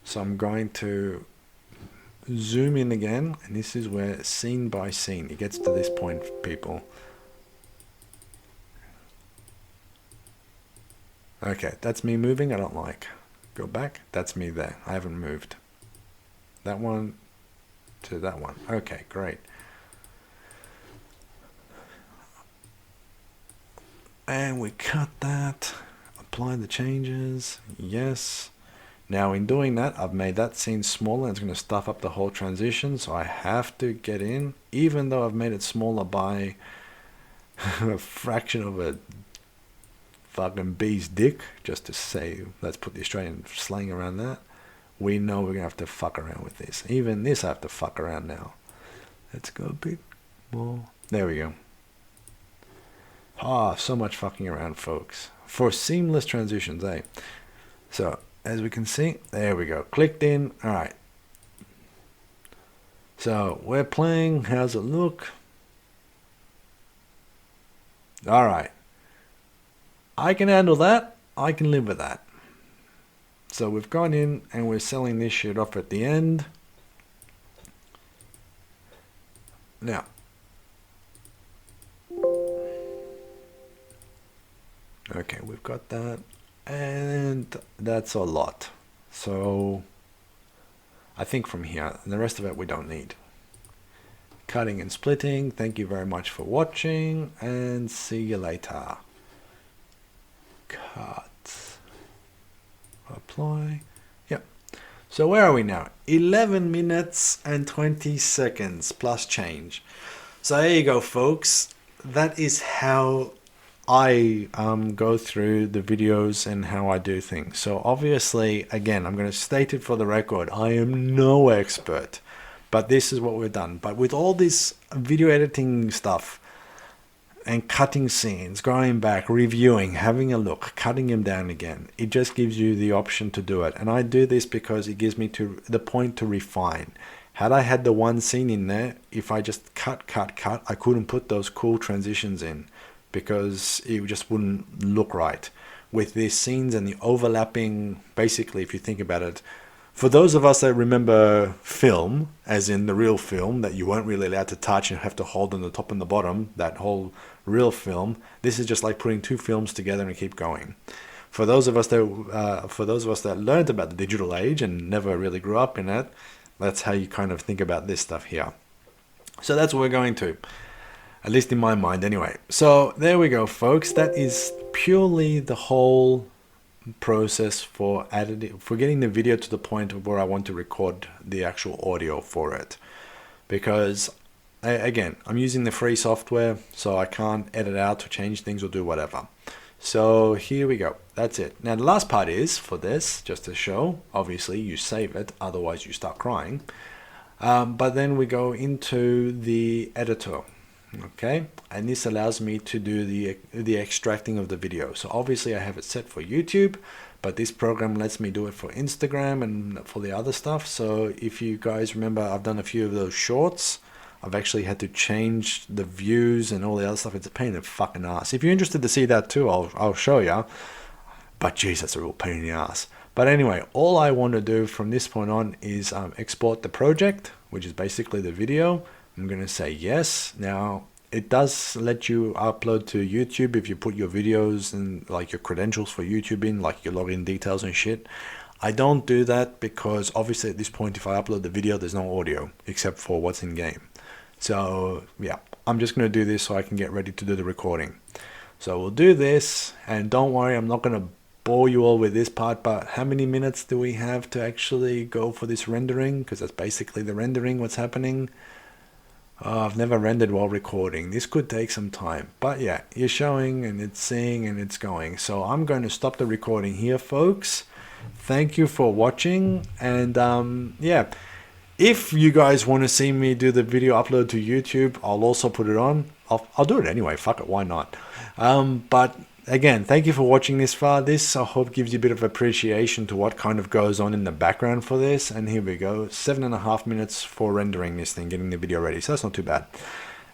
So I'm going to zoom in again, and this is where scene by scene, it gets to this point, people. Okay, that's me moving, I don't like. Go back, that's me there, I haven't moved. That one to that one, okay, great. And we cut that, apply the changes, yes. Now in doing that, I've made that scene smaller, and it's going to stuff up the whole transition, so I have to get in, even though I've made it smaller by a fraction of a fucking bee's dick, just to say, let's put the Australian slang around that. We know we're going to have to fuck around with this. Even this I have to fuck around now. Let's go a bit more. There we go. Ah, so much fucking around, folks. For seamless transitions, eh? So, as we can see, there we go. Clicked in. All right. So, we're playing. How's it look? All right. I can handle that. I can live with that. So, we've gone in and we're selling this shit off at the end. Now, okay, we've got that, and that's a lot. So I think from here, the rest of it we don't need. Cutting and splitting, thank you very much for watching, and see you later. Cut, apply, yep. So where are we now? 11 minutes and 20 seconds plus change. So there you go, folks. That is how I go through the videos and how I do things. So obviously, again, I'm going to state it for the record, I am no expert, but this is what we've done. But with all this video editing stuff and cutting scenes, going back, reviewing, having a look, cutting them down again, it just gives you the option to do it. And I do this because it gives me to the point to refine. Had I had the one scene in there, if I just cut, I couldn't put those cool transitions in, because it just wouldn't look right with these scenes and the overlapping. Basically, if you think about it, for those of us that remember film, as in the real film that you weren't really allowed to touch and have to hold on the top and the bottom, that whole real film, this is just like putting two films together and keep going. For those of us that learned about the digital age and never really grew up in it, that's how you kind of think about this stuff here. So that's what we're going to. At least in my mind anyway. So there we go, folks. That is purely the whole process for editing, for getting the video to the point of where I want to record the actual audio for it. Because again, I'm using the free software, so I can't edit out or change things or do whatever. So here we go. That's it. Now the last part is for this, just to show, obviously you save it, otherwise you start crying. But then we go into the editor. Okay, and this allows me to do the extracting of the video. So obviously I have it set for YouTube, but this program lets me do it for Instagram and for the other stuff. So if you guys remember, I've done a few of those shorts. I've actually had to change the views and all the other stuff. It's a pain in the fucking ass. If you're interested to see that too, I'll show you. But geez, that's a real pain in the ass. But anyway, all I want to do from this point on is export the project, which is basically the video. I'm going to say yes. Now, it does let you upload to YouTube if you put your videos and like your credentials for YouTube in, like your login details and shit. I don't do that because obviously at this point, if I upload the video, there's no audio except for what's in game. So yeah, I'm just going to do this so I can get ready to do the recording. So we'll do this, and don't worry, I'm not going to bore you all with this part, but how many minutes do we have to actually go for this rendering? Because that's basically the rendering, what's happening. Oh, I've never rendered while recording. This could take some time. But yeah, you're showing and it's seeing and it's going. So I'm going to stop the recording here, folks. Thank you for watching. And yeah, if you guys want to see me do the video upload to YouTube, I'll also put it on. I'll do it anyway. Fuck it, why not? But again, thank you for watching this far. This, I hope, gives you a bit of appreciation to what kind of goes on in the background for this. And here we go, 7.5 minutes for rendering this thing, getting the video ready. So that's not too bad.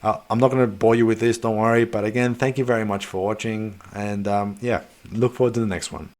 I'm not going to bore you with this, don't worry. But again, thank you very much for watching. And yeah, look forward to the next one.